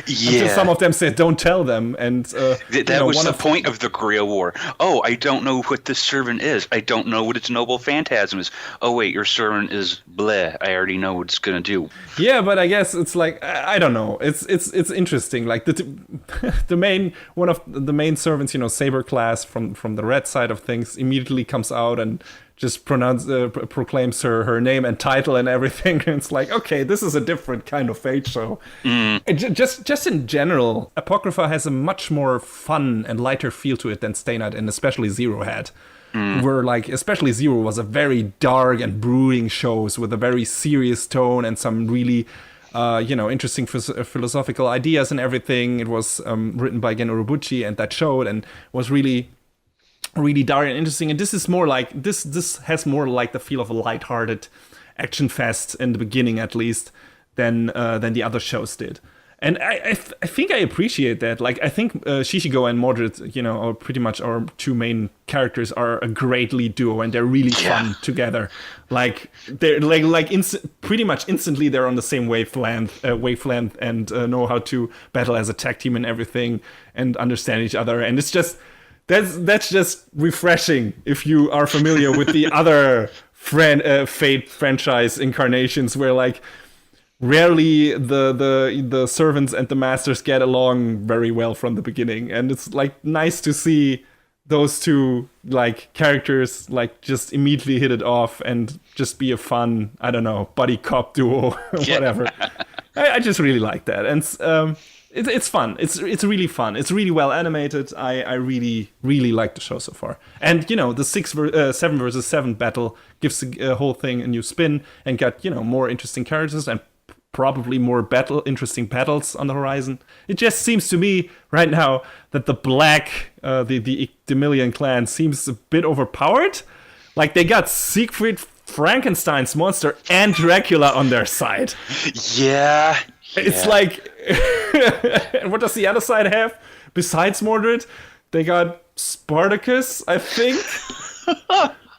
Yeah. Until some of them say, "Don't tell them," and that was the point of the Grail War. Oh, I don't know what this servant is. I don't know what its noble phantasm is. Oh wait, your servant is bleh. I already know what it's gonna do. Yeah, but I guess it's like I don't know. It's interesting. Like one of the main servants, you know, Saber class from the red side of things, immediately comes out and just proclaims her name and title and everything. And it's like, okay, this is a different kind of Fate show. Just in general, Apocrypha has a much more fun and lighter feel to it than Stay Night and especially Zero had. Where like especially Zero was a very dark and brooding shows with a very serious tone and some really interesting philosophical ideas and everything. It was written by Gen Urobuchi, and that showed and was really, really dark and interesting. And this is more like this has more like the feel of a lighthearted action fest in the beginning, at least, than the other shows did. And I think I appreciate that. Like, I think Shishigo and Mordred, you know, are pretty much our two main characters, are a great lead duo, and they're really fun together. Like, they're pretty much instantly they're on the same wavelength, and know how to battle as a tag team and everything, and understand each other. And it's just that's just refreshing if you are familiar with the other Fate franchise incarnations, where like, rarely the servants and the masters get along very well from the beginning, and it's like nice to see those two like characters like just immediately hit it off and just be a fun, I don't know, buddy cop duo, whatever. I just really like that, and it's fun. It's really fun. It's really well animated. I really, really like the show so far. And you know, the 7 versus 7 battle gives the whole thing a new spin and got, you know, more interesting characters and probably more interesting battles on the horizon. It just seems to me right now that the black, the Igdemilian clan seems a bit overpowered. Like, they got Siegfried, Frankenstein's monster, and Dracula on their side. Yeah. It's like, and what does the other side have besides Mordred? They got Spartacus, I think.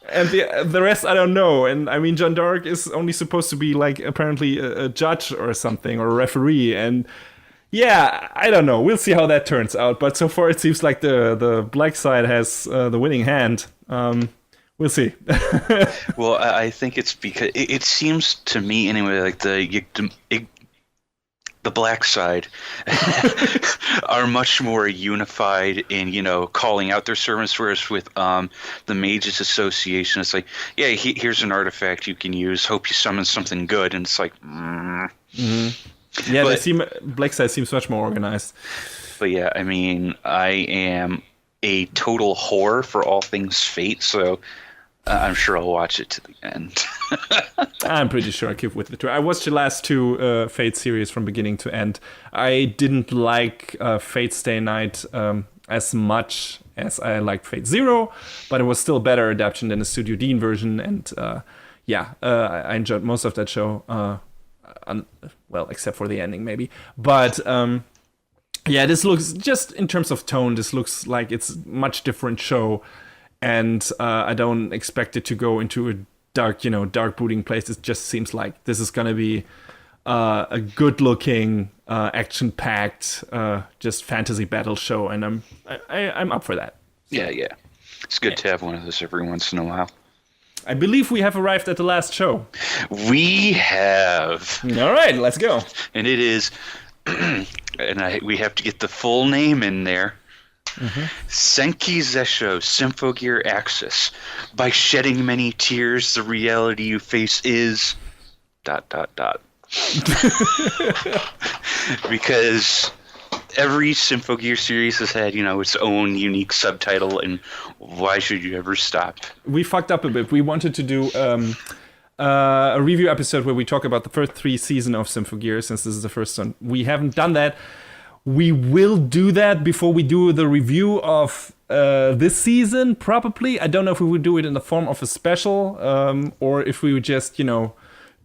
And the rest, I don't know. And I mean, Jeanne d'Arc is only supposed to be like apparently a judge or something, or a referee. And yeah, I don't know. We'll see how that turns out. But so far, it seems like the black side has the winning hand. We'll see. Well, I think it's because it seems to me anyway, like the the black side are much more unified in, calling out their servants, whereas with the Mages Association, it's like, yeah, here's an artifact you can use. Hope you summon something good. And it's like, Yeah, black side seems much more organized. But yeah, I mean, I am a total whore for all things Fate, so I'm sure I'll watch it to the end. I'm pretty sure I keep with it too. I watched the last two Fate series from beginning to end. I didn't like Fate Stay Night as much as I liked Fate Zero, but it was still a better adaptation than the Studio Dean version. And I enjoyed most of that show. Well, except for the ending, maybe. But this looks, just in terms of tone, this looks like it's a much different show. And I don't expect it to go into a dark brooding place. It just seems like this is gonna be a good-looking, action-packed, just fantasy battle show, and I'm up for that. Yeah. It's good to have one of those every once in a while. I believe we have arrived at the last show. We have. All right, let's go. And it is, we have to get the full name in there. Senki Zesshō Symphogear Axis. By shedding many tears, the reality you face is ... Because every Symphogear series has had, its own unique subtitle, and why should you ever stop? We fucked up a bit. We wanted to do a review episode where we talk about the first 3 seasons of Symphogear, since this is the first one. We haven't done that. We will do that before we do the review of this season, probably. I don't know if we would do it in the form of a special, or if we would just,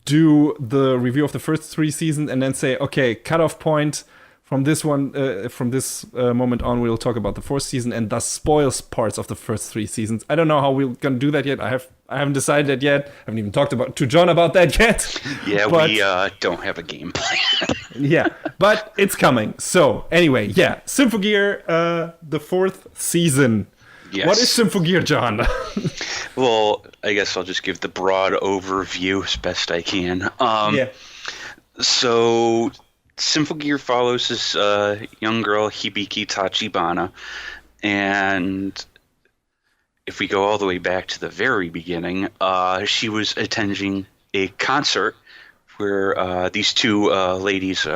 do the review of the first 3 seasons and then say, okay, cutoff point from this one, from this moment on, we'll talk about the 4th season and thus spoils parts of the first 3 seasons. I don't know how we're gonna do that yet. I haven't decided that yet. I haven't even talked to John about that yet. Yeah, but we don't have a game plan. Yeah, but it's coming. So anyway, Symphogear, the 4th season. Yes. What is Symphogear, John? Well, I guess I'll just give the broad overview as best I can. So Symphogear follows this young girl, Hibiki Tachibana, and if we go all the way back to the very beginning, she was attending a concert where these 2 ladies,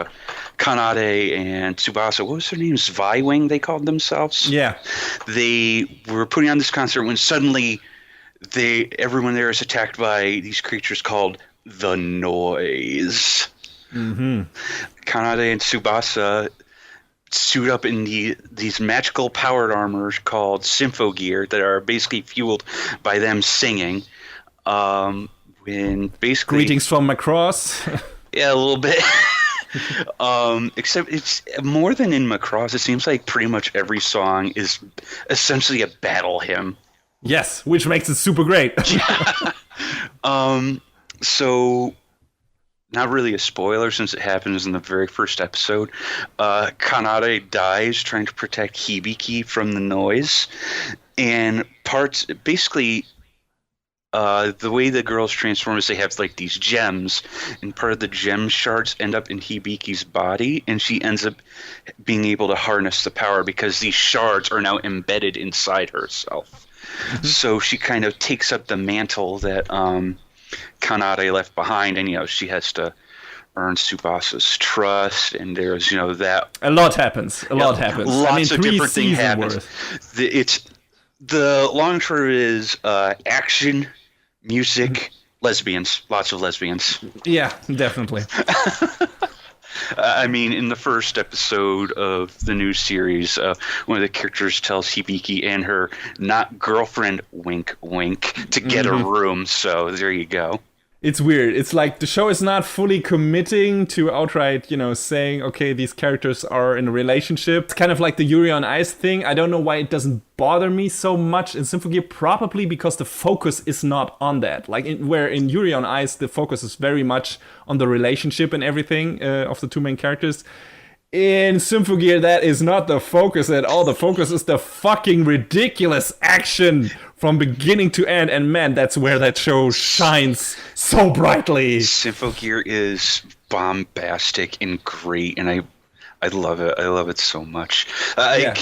Kanade and Tsubasa, what was their names? Viwing, they called themselves? Yeah. They were putting on this concert when suddenly everyone there is attacked by these creatures called the Noise. Kanade and Tsubasa suit up in these magical powered armors called Symphogear that are basically fueled by them singing. When basically greetings from Macross. Yeah, a little bit. Except it's more than in Macross. It seems like pretty much every song is essentially a battle hymn. Yes, which makes it super great. So, not really a spoiler since it happens in the very first episode. Kanade dies trying to protect Hibiki from the Noise, and basically. The way the girls transform is they have like these gems, and part of the gem shards end up in Hibiki's body, and she ends up being able to harness the power because these shards are now embedded inside herself. So she kind of takes up the mantle that Kanade left behind, and she has to earn Tsubasa's trust, and there's that a lot happens. Lots of different things happen. The long term is action, music, lesbians, lots of lesbians. Yeah, definitely. I mean, in the first episode of the new series, one of the characters tells Hibiki and her not girlfriend, wink, wink, to get a room. So there you go. It's weird. It's like the show is not fully committing to outright, saying, okay, these characters are in a relationship. It's kind of like the Yuri on Ice thing. I don't know why it doesn't bother me so much in Symphogear, probably because the focus is not on that. Where in Yuri on Ice, the focus is very much on the relationship and everything of the 2 main characters. In Symphogear, that is not the focus at all. The focus is the fucking ridiculous action from beginning to end. And man, that's where that show shines so brightly. Symphogear is bombastic and great, and I love it. I love it so much. I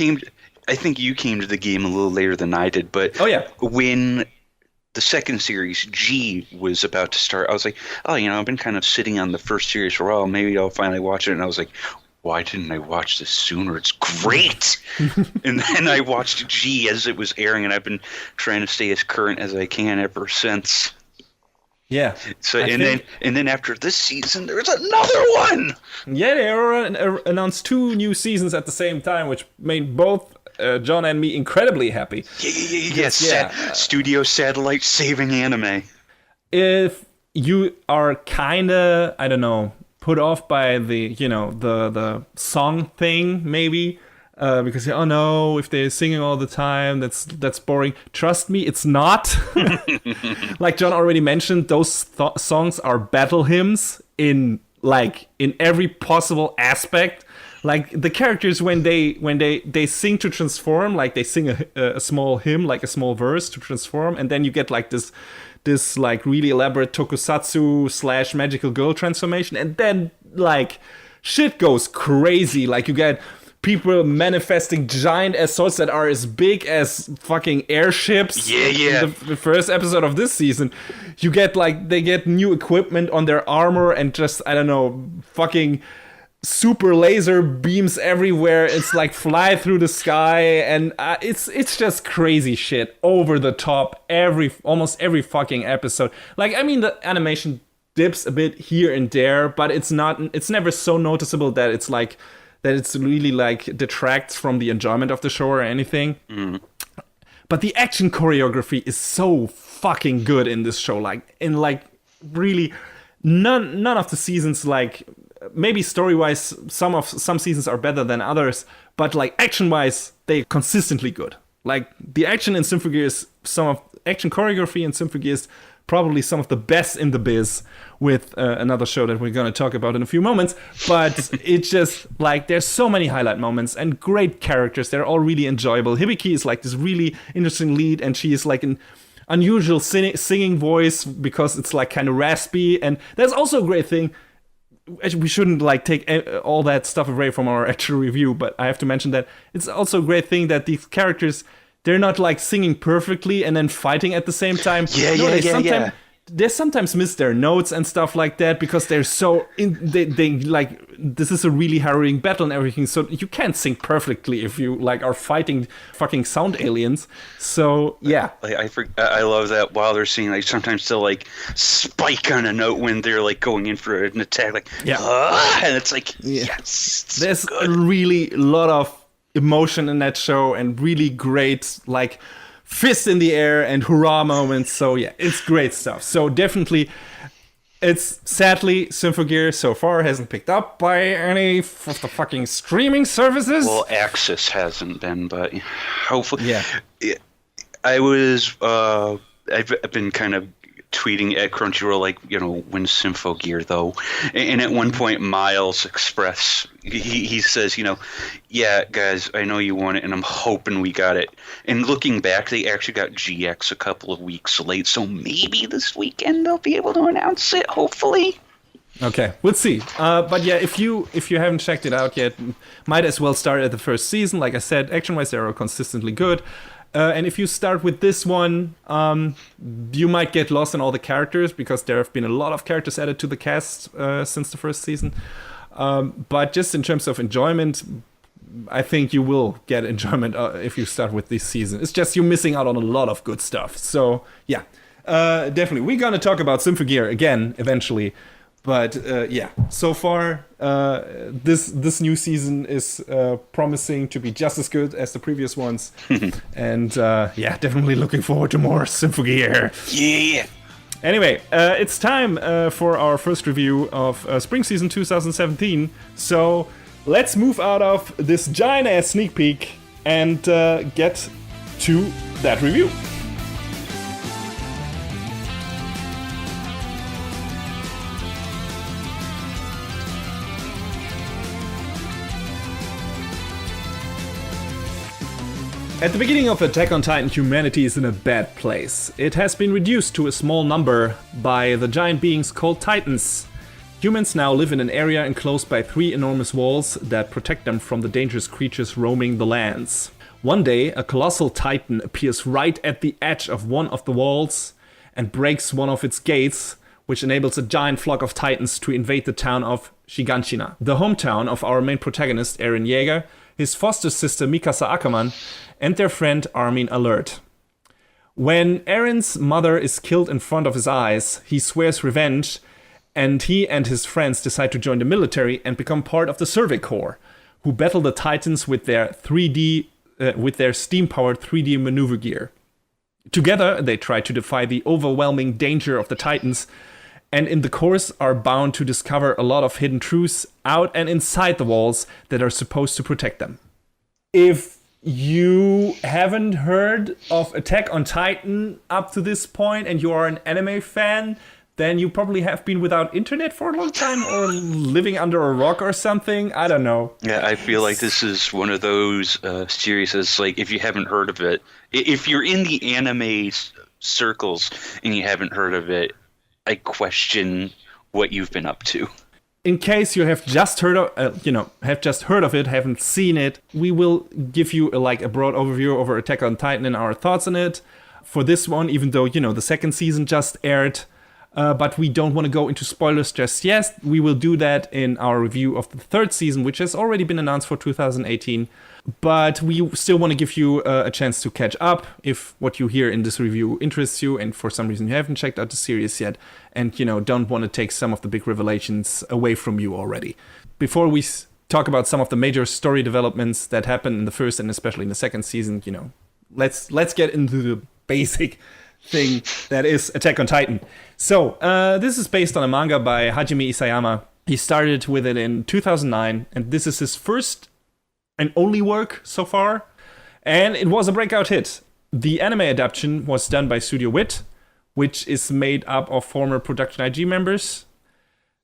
think you came to the game a little later than I did, but when the second series, G, was about to start, I was like, oh, I've been kind of sitting on the first series for a while. Maybe I'll finally watch it. And I was like, why didn't I watch this sooner? It's great. And then I watched G as it was airing, and I've been trying to stay as current as I can ever since. Yeah. So and then after this season, there's another one. Yeah, they announced 2 new seasons at the same time, which made both John and me incredibly happy. Studio satellite saving anime. If you are kinda, I don't know, put off by the the song thing maybe, because oh no, if they're singing all the time, that's boring. Trust me, it's not. Like John already mentioned, those songs are battle hymns in every possible aspect. Like the characters when they sing to transform, like they sing a small hymn, like a small verse to transform, and then you get like this like really elaborate tokusatsu / magical girl transformation, and then like shit goes crazy. Like you get people manifesting giant swords that are as big as fucking airships. Yeah. In the first episode of this season, you get they get new equipment on their armor and just I don't know fucking super laser beams everywhere. It's like fly through the sky, and it's just crazy shit, over the top. Almost every fucking episode. Like I mean, the animation dips a bit here and there, but it's never so noticeable that it's like that it's really like detracts from the enjoyment of the show or anything. But the action choreography is so fucking good in this show. Like in really none of the seasons, like maybe story-wise, some seasons are better than others, but like action-wise, they're consistently good. Like the action in Symphogear is action choreography in Symphogear is probably some of the best in the biz, with another show that we're going to talk about in a few moments. But it's just like there's so many highlight moments and great characters. They're all really enjoyable. Hibiki is like this really interesting lead, and she is like an unusual singing voice because it's like kind of raspy. And there's also a great thing. We shouldn't like take all that stuff away from our actual review, but I have to mention that it's also a great thing that these characters, they're not like singing perfectly and then fighting at the same time. They sometimes miss their notes and stuff like that because they're so they like this is a really harrowing battle and everything, so you can't sing perfectly if you like are fighting fucking sound aliens. So yeah, I love that while they're singing, like sometimes they'll like spike on a note when they're like going in for an attack, like and it's like yes, there's really a lot of emotion in that show and really great like fist in the air and hurrah moments. So yeah, it's great stuff. So definitely, it's sadly Symphogear so far hasn't picked up by any of the fucking streaming services. Well, Axis hasn't been, but hopefully. Yeah. I've been kind of tweeting at Crunchyroll, like, when Symphogear, though. And at one point, Miles Express, he says, yeah, guys, I know you want it, and I'm hoping we got it. And looking back, they actually got GX a couple of weeks late, so maybe this weekend they'll be able to announce it, hopefully. Okay, we'll see. But yeah, if you haven't checked it out yet, might as well start at the first season. Like I said, action-wise, they're consistently good. And if you start with this one, you might get lost in all the characters because there have been a lot of characters added to the cast since the first season. But just in terms of enjoyment, I think you will get enjoyment if you start with this season. It's just you're missing out on a lot of good stuff. So yeah, definitely. We're going to talk about Symphogear again eventually. But yeah, so far, this new season is promising to be just as good as the previous ones. And yeah, definitely looking forward to more Symphogear. Yeah! Anyway, it's time for our first review of Spring Season 2017. So let's move out of this giant-ass sneak peek and get to that review. At the beginning of Attack on Titan, humanity is in a bad place. It has been reduced to a small number by the giant beings called Titans. Humans now live in an area enclosed by 3 enormous walls that protect them from the dangerous creatures roaming the lands. One day, a colossal titan appears right at the edge of one of the walls and breaks one of its gates, which enables a giant flock of titans to invade the town of Shiganshina, the hometown of our main protagonist, Eren Yeager, his foster sister Mikasa Ackerman, and their friend Armin Alert. When Eren's mother is killed in front of his eyes, he swears revenge, and he and his friends decide to join the military and become part of the Survey Corps, who battle the Titans with their steam-powered 3D maneuver gear. Together, they try to defy the overwhelming danger of the Titans, and in the course are bound to discover a lot of hidden truths out and inside the walls that are supposed to protect them. If you haven't heard of Attack on Titan up to this point and you are an anime fan, then you probably have been without internet for a long time or living under a rock or something. I don't know. Yeah, I feel like this is one of those series that's like, if you haven't heard of it, if you're in the anime circles and you haven't heard of it, I question what you've been up to. In case you have just heard of, it, haven't seen it, we will give you a broad overview over Attack on Titan and our thoughts on it. For this one, even though, the second season just aired, but we don't want to go into spoilers just yet. We will do that in our review of the third season, which has already been announced for 2018. But we still want to give you a chance to catch up if what you hear in this review interests you and for some reason you haven't checked out the series yet and, don't want to take some of the big revelations away from you already. Before we talk about some of the major story developments that happened in the first and especially in the second season, let's get into the basic thing that is Attack on Titan. So, this is based on a manga by Hajime Isayama. He started with it in 2009, and this is his first and only work so far, and it was a breakout hit. The anime adaptation was done by Studio Wit, which is made up of former Production IG members.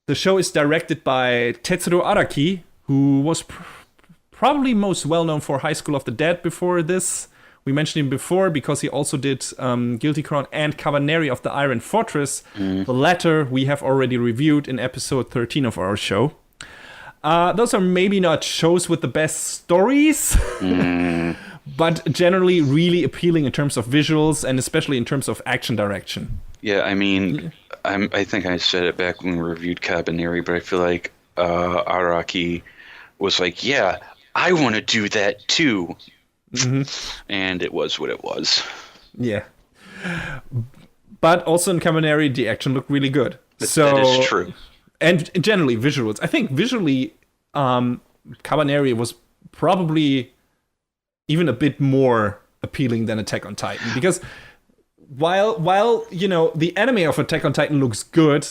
The show is directed by Tetsuro Araki, who was probably most well known for High School of the Dead before this. We mentioned him before because he also did Guilty Crown and Cavalry of the Iron Fortress. The latter we have already reviewed in episode 13 of our show. Those are maybe not shows with the best stories, but generally really appealing in terms of visuals and especially in terms of action direction. Yeah, I mean, I think I said it back when we reviewed Cabaneri, but I feel like Araki was like, yeah, I want to do that too. And it was what it was. Yeah. But also in Cabaneri, the action looked really good. That is true. And generally, visuals. I think visually, Cabaneri was probably even a bit more appealing than Attack on Titan. Because while the anime of Attack on Titan looks good,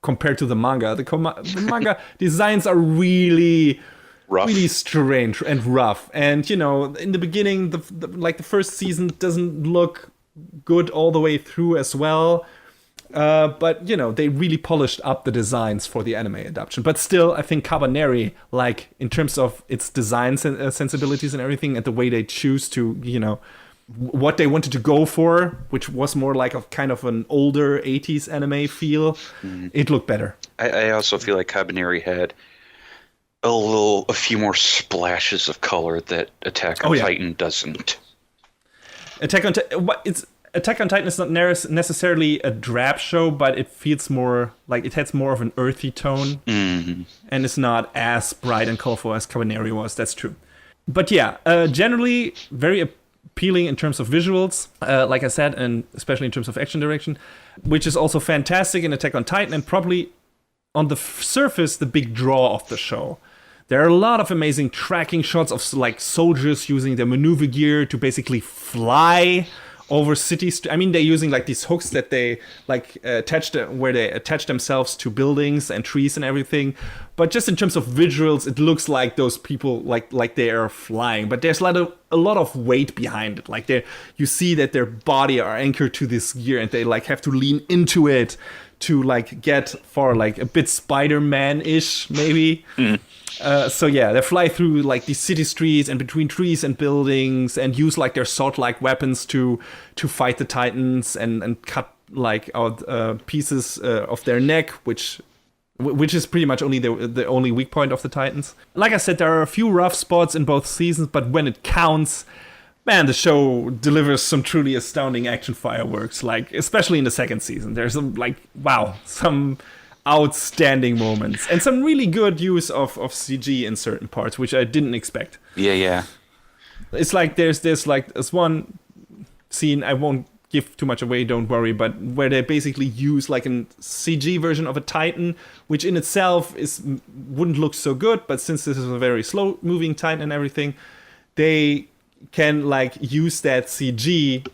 compared to the manga, the manga designs are really rough. Really strange and rough. And, in the beginning, the first season doesn't look good all the way through as well. But, they really polished up the designs for the anime adaptation. But still, I think Cabaneri, in terms of its design sensibilities and everything, and the way they choose to, what they wanted to go for, which was more like a kind of an older 80s anime feel, it looked better. I also feel like Cabaneri had a few more splashes of color that Attack on Titan doesn't. Attack on Titan is not necessarily a drab show, but it feels more like it has more of an earthy tone, and it's not as bright and colorful as Cabaneri was. That's true. But yeah, generally very appealing in terms of visuals, like I said, and especially in terms of action direction, which is also fantastic in Attack on Titan, and probably on the surface the big draw of the show. There are a lot of amazing tracking shots of soldiers using their maneuver gear to basically fly over cities. I mean, they're using these hooks that they where they attach themselves to buildings and trees and everything. But just in terms of visuals, it looks like those people like they are flying. But there's a lot of weight behind it. You see that their body are anchored to this gear, and they have to lean into it to get far, a bit Spider-Man-ish maybe. So yeah, they fly through these city streets and between trees and buildings and use their sword-like weapons to fight the Titans and cut out pieces of their neck, which which is pretty much only the only weak point of the Titans. Like I said, there are a few rough spots in both seasons, but when it counts, man, the show delivers some truly astounding action fireworks, like, especially in the second season. There's some outstanding moments and some really good use of CG in certain parts, which I didn't expect. Yeah. It's like there's one scene, I won't give too much away, don't worry, but where they basically use like a CG version of a Titan, which in itself wouldn't look so good, but since this is a very slow moving Titan and everything, they can like use that CG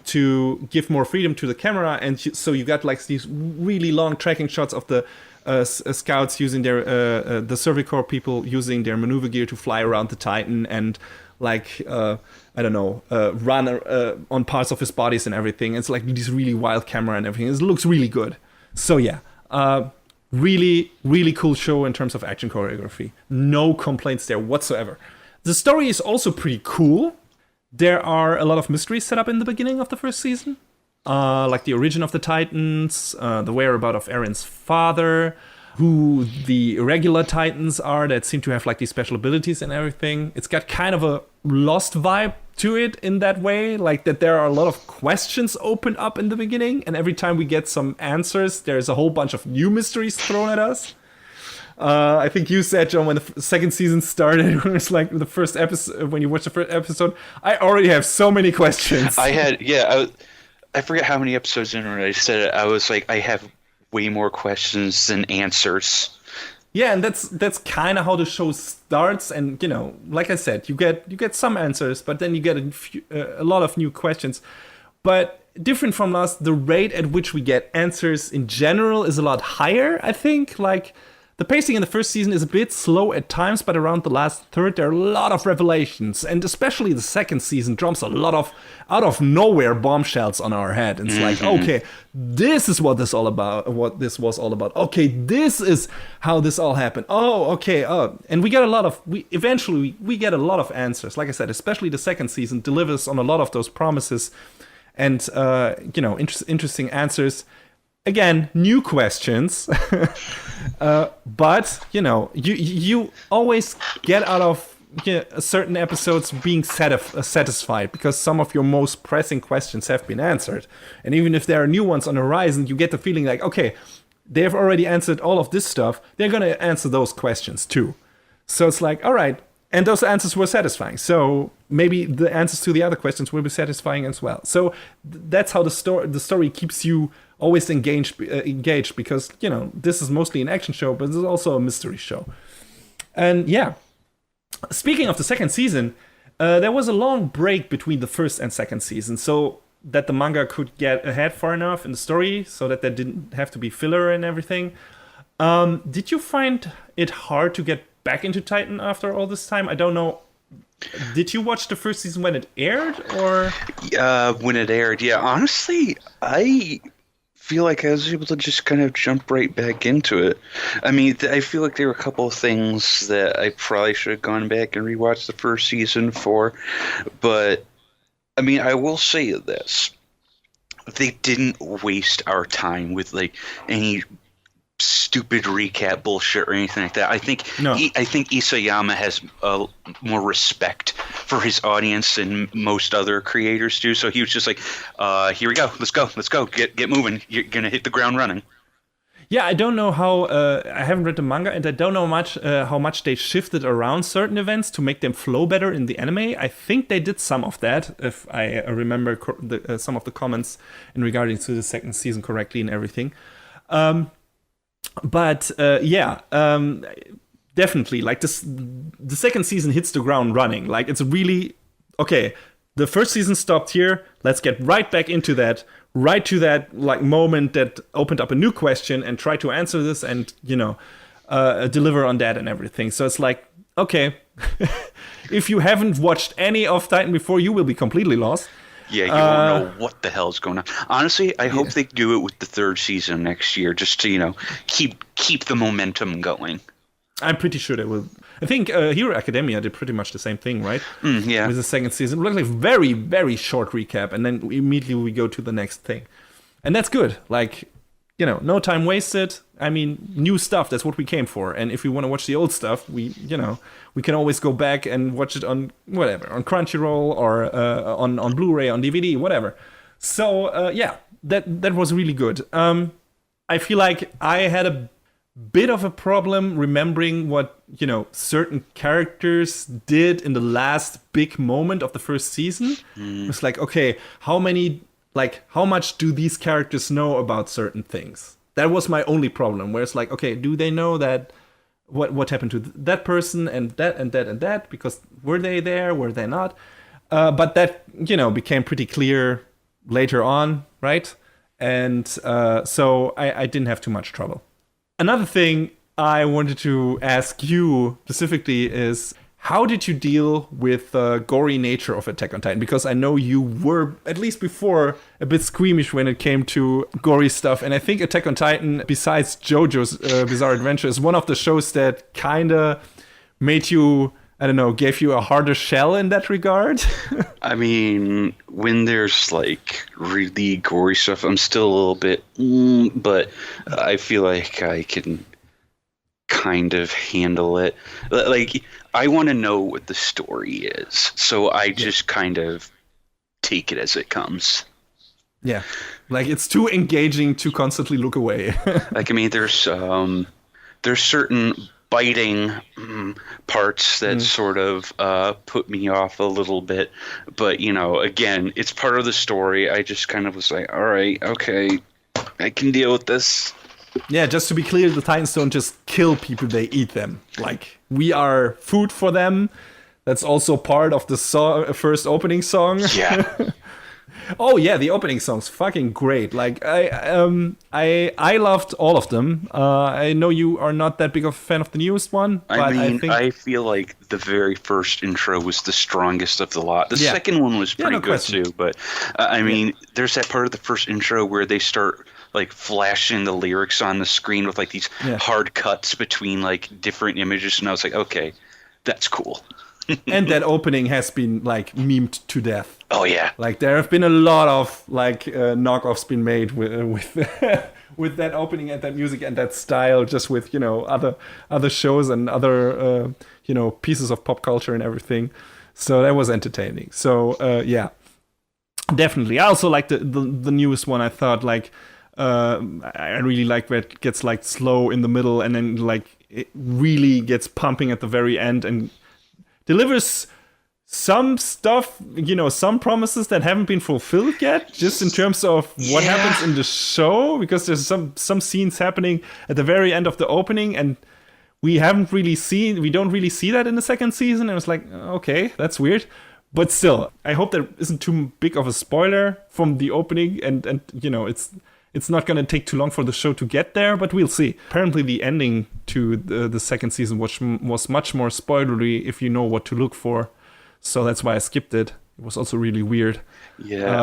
to give more freedom to the camera, and so you got like these really long tracking shots of the scouts using their the Survey Corps people using their maneuver gear to fly around the Titan and like run on parts of his bodies and everything. It's like this really wild camera and everything. It looks really good. So yeah, really, really cool show in terms of action choreography. No complaints there whatsoever. The story is also pretty cool. There are a lot of mysteries set up in the beginning of the first season. Like the origin of the Titans, the whereabouts of Eren's father, who the irregular Titans are that seem to have like these special abilities and everything. It's got kind of a Lost vibe to it in that way, like that there are a lot of questions opened up in the beginning, and every time we get some answers, there's a whole bunch of new mysteries thrown at us. I think you said, John, when the second season started, when it's like the first episode, when you watch the first episode, I already have so many questions. I forget how many episodes in when I said it. I was like, I have way more questions than answers. Yeah, and that's kind of how the show starts. And you know, like I said, you get some answers, but then you get a lot of new questions. But different from us, the rate at which we get answers in general is a lot higher. I think like the pacing in the first season is a bit slow at times, but around the last third, there are a lot of revelations. And especially the second season drops a lot of out-of-nowhere bombshells on our head. And it's like, okay, this is what this was all about. Okay, this is how this all happened. Oh, okay. And we get a lot of answers. Like I said, especially the second season delivers on a lot of those promises and, interesting answers. Again, new questions, but you always get out of certain episodes being satisfied because some of your most pressing questions have been answered, and even if there are new ones on the horizon, you get the feeling like, okay, they've already answered all of this stuff. They're gonna answer those questions too. So it's like, all right, and those answers were satisfying. So maybe the answers to the other questions will be satisfying as well. So that's how the story keeps you always engaged because, this is mostly an action show, but it's also a mystery show. And yeah, speaking of the second season, there was a long break between the first and second season, so that the manga could get ahead far enough in the story so that there didn't have to be filler and everything. Did you find it hard to get back into Titan after all this time? I don't know. Did you watch the first season when it aired, or? When it aired, yeah. Honestly, I feel like I was able to just kind of jump right back into it. I mean, I feel like there were a couple of things that I probably should have gone back and rewatched the first season for, but I mean, I will say this. They didn't waste our time with like any stupid recap bullshit or anything like that. I think Isayama has more respect for his audience than most other creators do. So he was just like, "Here we go. Let's go. Get moving. You're gonna hit the ground running." Yeah, I don't know how. I haven't read the manga, and I don't know how much they shifted around certain events to make them flow better in the anime. I think they did some of that, if I remember some of the comments in regarding to the second season correctly and everything. But definitely, like the second season hits the ground running. Like, it's really, okay, the first season stopped here, let's get right back into that, right to that like moment that opened up a new question and try to answer this and, deliver on that and everything. So it's like, okay, if you haven't watched any of Titan before, you will be completely lost. Yeah, you won't know what the hell's going on. Honestly, I hope they do it with the third season next year, just to keep the momentum going. I'm pretty sure they will. I think Hero Academia did pretty much the same thing, right? Yeah. With the second season, it looks like very, very short recap, and then immediately we go to the next thing, and that's good. Like, no time wasted. I mean, new stuff, that's what we came for. And if we want to watch the old stuff, we can always go back and watch it on whatever, on Crunchyroll or on Blu-ray, on DVD, whatever. So, that was really good. I feel like I had a bit of a problem remembering what, certain characters did in the last big moment of the first season. It's like, okay, how much do these characters know about certain things? That was my only problem, where it's like, okay, do they know that what happened to that person and that and that and that? Because were they there? Were they not? But that, became pretty clear later on, right? And so I didn't have too much trouble. Another thing I wanted to ask you specifically is, how did you deal with the gory nature of Attack on Titan? Because I know you were, at least before, a bit squeamish when it came to gory stuff. And I think Attack on Titan, besides JoJo's Bizarre Adventure, is one of the shows that kind of made you, I don't know, gave you a harder shell in that regard. I mean, when there's like really gory stuff, I'm still a little bit, but I feel like I can kind of handle it. Like, I want to know what the story is, so I just kind of take it as it comes. Yeah, like it's too engaging to constantly look away. Like, I mean, there's certain biting parts that sort of put me off a little bit, but again, it's part of the story. I just kind of was like, all right, okay, I can deal with this. Yeah, just to be clear, the Titans don't just kill people, they eat them. Like, we are food for them. That's also part of the first opening song. Yeah. Oh yeah, the opening song's fucking great. Like, I loved all of them. I know you are not that big of a fan of the newest one, but I feel like the very first intro was the strongest of the lot. The second one was pretty good too, but there's that part of the first intro where they start like flashing the lyrics on the screen with like these hard cuts between like different images, and I was like, okay, that's cool. And that opening has been like memed to death. Oh yeah, like there have been a lot of like knockoffs been made with with that opening and that music and that style, just with other shows and other pieces of pop culture and everything. So that was entertaining. So definitely. I also like the newest one. I thought like I really like where it gets like slow in the middle and then like it really gets pumping at the very end and delivers some stuff, some promises that haven't been fulfilled yet, just in terms of what happens in the show, because there's some scenes happening at the very end of the opening, and we don't really see that in the second season, and it's like, okay, that's weird. But still, I hope there isn't too big of a spoiler from the opening, and it's not going to take too long for the show to get there, but we'll see. Apparently the ending to the second season was much more spoilery if you know what to look for. So that's why I skipped it. It was also really weird. Yeah,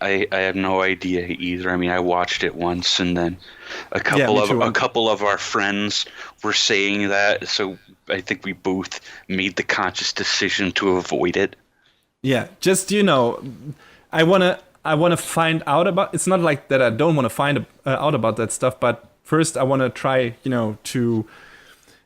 I have no idea either. I mean, I watched it once, and then a couple of our friends were saying that, so I think we both made the conscious decision to avoid it. Yeah, just I want to find out about. It's not like that I don't want to find out about that stuff, but first I want to try, to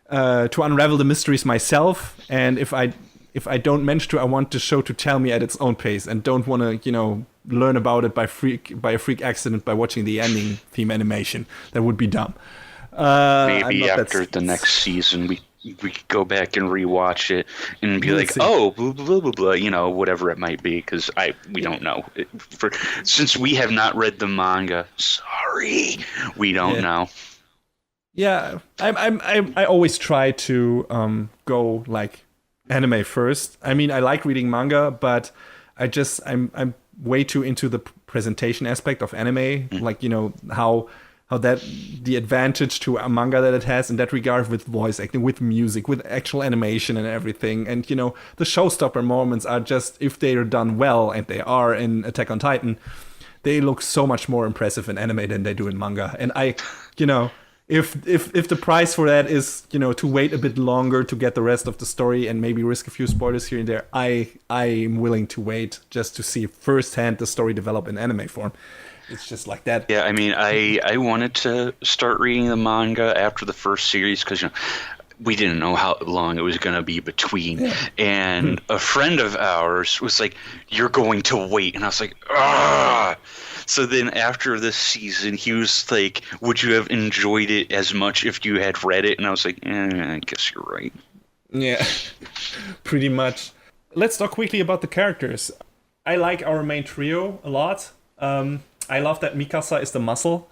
unravel the mysteries myself. And if I don't manage to, I want the show to tell me at its own pace, and don't want to, learn about it by a freak accident by watching the ending theme animation. That would be dumb. Maybe after the next season, we could go back and rewatch it and be like, oh, blah, blah, blah, blah, whatever it might be, because we don't know. Since we have not read the manga, sorry, we don't know. Yeah, I always try to go like anime first. I mean, I like reading manga, but I'm way too into the presentation aspect of anime, like how that the advantage to a manga that it has in that regard, with voice acting, with music, with actual animation and everything. And the showstopper moments are just, if they are done well, and they are in Attack on Titan, they look so much more impressive in anime than they do in manga. And if the price for that is to wait a bit longer to get the rest of the story and maybe risk a few spoilers here and there, I'm willing to wait just to see firsthand the story develop in anime form. it's just like that. Yeah, I mean, I wanted to start reading the manga after the first series because we didn't know how long it was going to be between. Yeah. And a friend of ours was like, "You're going to wait," and I was like, "Ah." So then after this season, he was like, "Would you have enjoyed it as much if you had read it?" And I was like, I guess you're right. Yeah, pretty much. Let's talk quickly about the characters. I like our main trio a lot. I love that Mikasa is the muscle.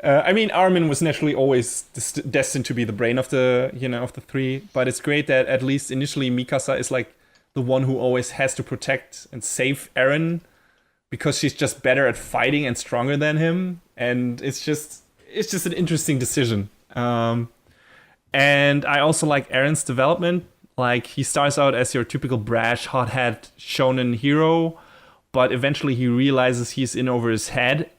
I mean, Armin was naturally always destined to be the brain of the three, but it's great that at least initially Mikasa is like the one who always has to protect and save Eren, because she's just better at fighting and stronger than him, and it's just an interesting decision. And I also like Eren's development. Like, he starts out as your typical brash, hot-head shonen hero, but eventually he realizes he's in over his head.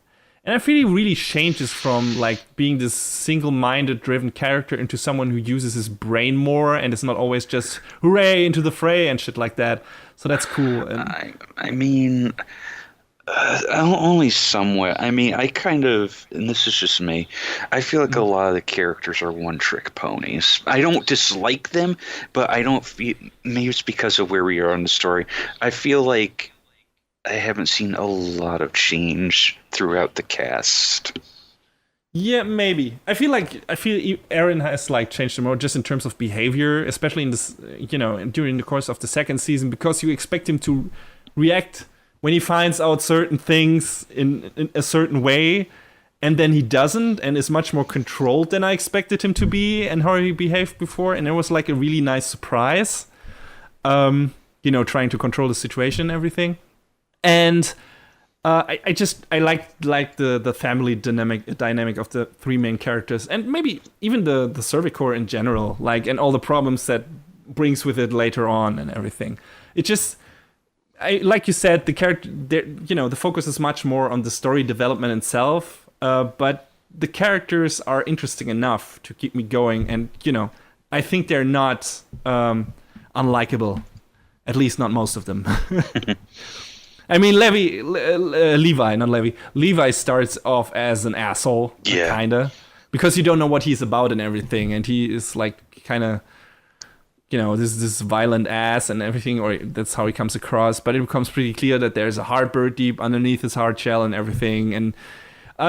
And I feel he really changes from like being this single-minded driven character into someone who uses his brain more and is not always just hooray into the fray and shit like that. So that's cool. And I mean, only somewhat. I mean, I kind of, and this is just me, I feel like a lot of the characters are one-trick ponies. I don't dislike them, but I don't feel, maybe it's because of where we are in the story, I feel like I haven't seen a lot of change throughout the cast. Yeah, maybe. I feel Eren has like changed more just in terms of behavior, especially in this, during the course of the second season, because you expect him to react when he finds out certain things in a certain way, and then he doesn't, and is much more controlled than I expected him to be and how he behaved before, and it was like a really nice surprise, trying to control the situation and everything. And I like the family dynamic of the three main characters, and maybe even the Cervicore in general, like, and all the problems that brings with it later on and everything. It just, like you said, the focus is much more on the story development itself, but the characters are interesting enough to keep me going, and I think they're not unlikable, at least not most of them. I mean, Levi starts off as an asshole, kinda, because you don't know what he's about and everything, and he is like kind of, this violent ass and everything, or that's how he comes across. But it becomes pretty clear that there's a hard bird deep underneath his hard shell and everything. And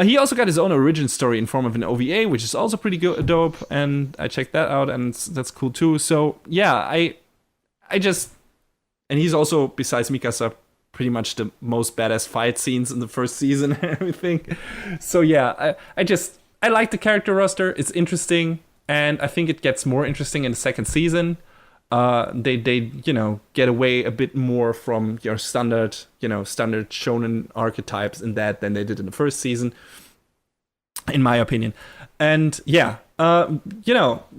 he also got his own origin story in form of an OVA, which is also pretty dope. And I checked that out, and that's cool too. So yeah, and he's also, besides Mikasa, pretty much the most badass fight scenes in the first season and everything. So yeah, I like the character roster. It's interesting, and I think it gets more interesting in the second season. They get away a bit more from your standard shonen archetypes in that than they did in the first season, in my opinion. And yeah,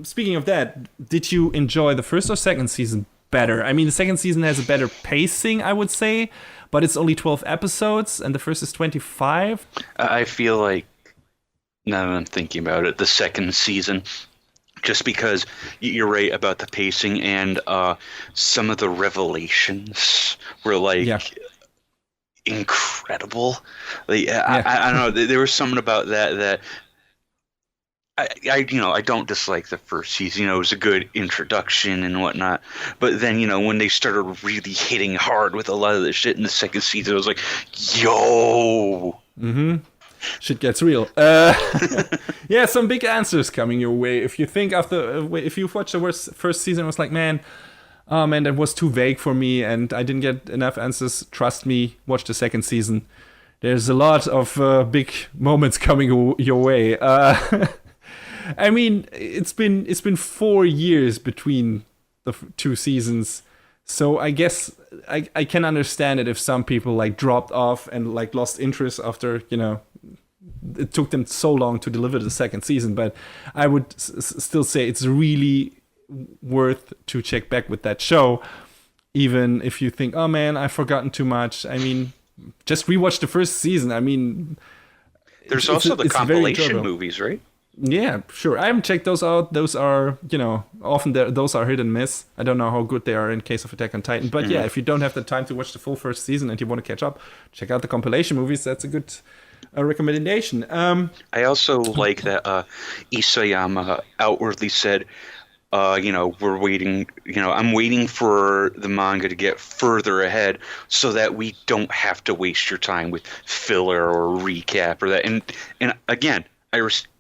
speaking of that, did you enjoy the first or second season better? I mean, the second season has a better pacing, I would say, but it's only 12 episodes, and the first is 25. I feel like, now that I'm thinking about it, the second season, just because you're right about the pacing, and some of the revelations were like incredible. Like, I don't know, there was something about that I don't dislike the first season. It was a good introduction and whatnot. But then, when they started really hitting hard with a lot of the shit in the second season, I was like, yo! Mm-hmm. Shit gets real. Yeah, some big answers coming your way. If you think if you've watched the first season, it was like, man, that was too vague for me, and I didn't get enough answers. Trust me, watch the second season. There's a lot of big moments coming your way. I mean, it's been 4 years between the two seasons, so I guess I can understand it if some people like dropped off and like lost interest after it took them so long to deliver the second season. But I would still say it's really worth to check back with that show, even if you think, oh man, I've forgotten too much. I mean, just rewatch the first season. I mean, there's also the compilation movies, right? Yeah, sure. I haven't checked those out. Those are, often those are hit and miss. I don't know how good they are in case of Attack on Titan. But yeah, if you don't have the time to watch the full first season and you want to catch up, check out the compilation movies. That's a good recommendation. I also like that Isayama outwardly said, we're waiting, I'm waiting for the manga to get further ahead so that we don't have to waste your time with filler or recap or that. And again,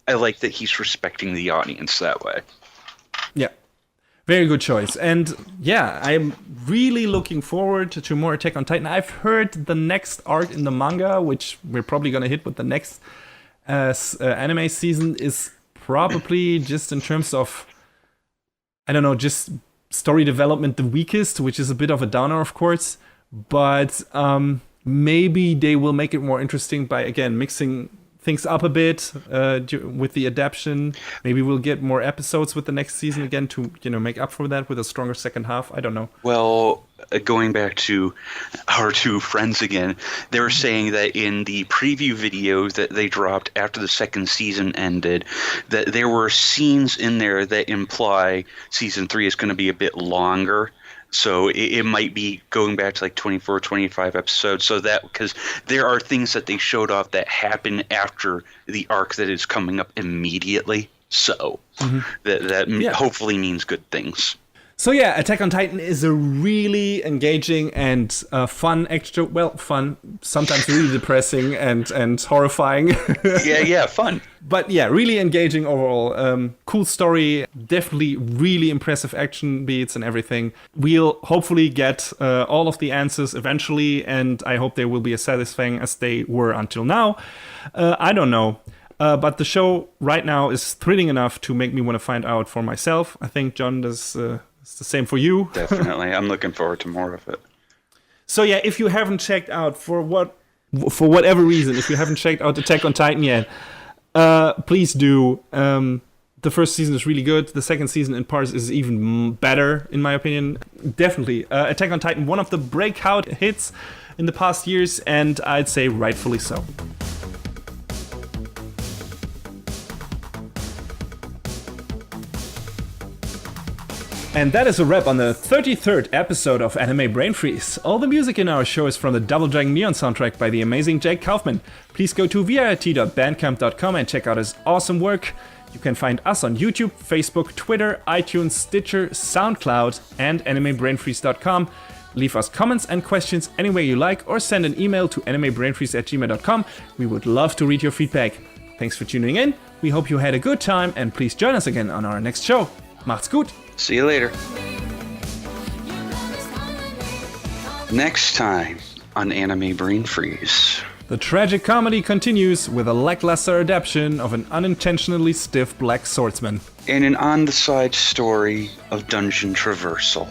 I like that he's respecting the audience that way. Yeah, very good choice. And yeah, I'm really looking forward to more Attack on Titan. I've heard the next arc in the manga, which we're probably going to hit with the next anime season, is probably just in terms of, I don't know, just story development the weakest, which is a bit of a downer, of course. But maybe they will make it more interesting by, again, mixing things up a bit with the adaptation. Maybe we'll get more episodes with the next season again to make up for that with a stronger second half. I don't know. Well, going back to our two friends again, they were saying that in the preview video that they dropped after the second season ended, that there were scenes in there that imply season 3 is going to be a bit longer. So it might be going back to like 24, 25 episodes. So that, because there are things that they showed off that happen after the arc that is coming up immediately. So that hopefully means good things. So yeah, Attack on Titan is a really engaging and fun extra. Well, fun, sometimes really depressing and horrifying. yeah, fun. But yeah, really engaging overall. Cool story, definitely really impressive action beats and everything. We'll hopefully get all of the answers eventually, and I hope they will be as satisfying as they were until now. I don't know. But the show right now is thrilling enough to make me want to find out for myself. I think, John, it's the same for you. Definitely. I'm looking forward to more of it. So yeah, if you haven't checked out, for whatever reason, if you haven't checked out Attack on Titan yet, please do. The first season is really good. The second season in parts is even better, in my opinion. Definitely. Attack on Titan, one of the breakout hits in the past years, and I'd say rightfully so. And that is a wrap on the 33rd episode of Anime Brain Freeze. All the music in our show is from the Double Dragon Neon soundtrack by the amazing Jake Kaufman. Please go to vit.bandcamp.com and check out his awesome work. You can find us on YouTube, Facebook, Twitter, iTunes, Stitcher, SoundCloud, and animebrainfreeze.com. Leave us comments and questions any way you like, or send an email to animebrainfreeze@gmail.com. We would love to read your feedback. Thanks for tuning in. We hope you had a good time, and please join us again on our next show. Macht's gut! See you later. Next time on Anime Brain Freeze. The tragic comedy continues with a lackluster adaptation of an unintentionally stiff black swordsman. And an on-the-side story of dungeon traversal.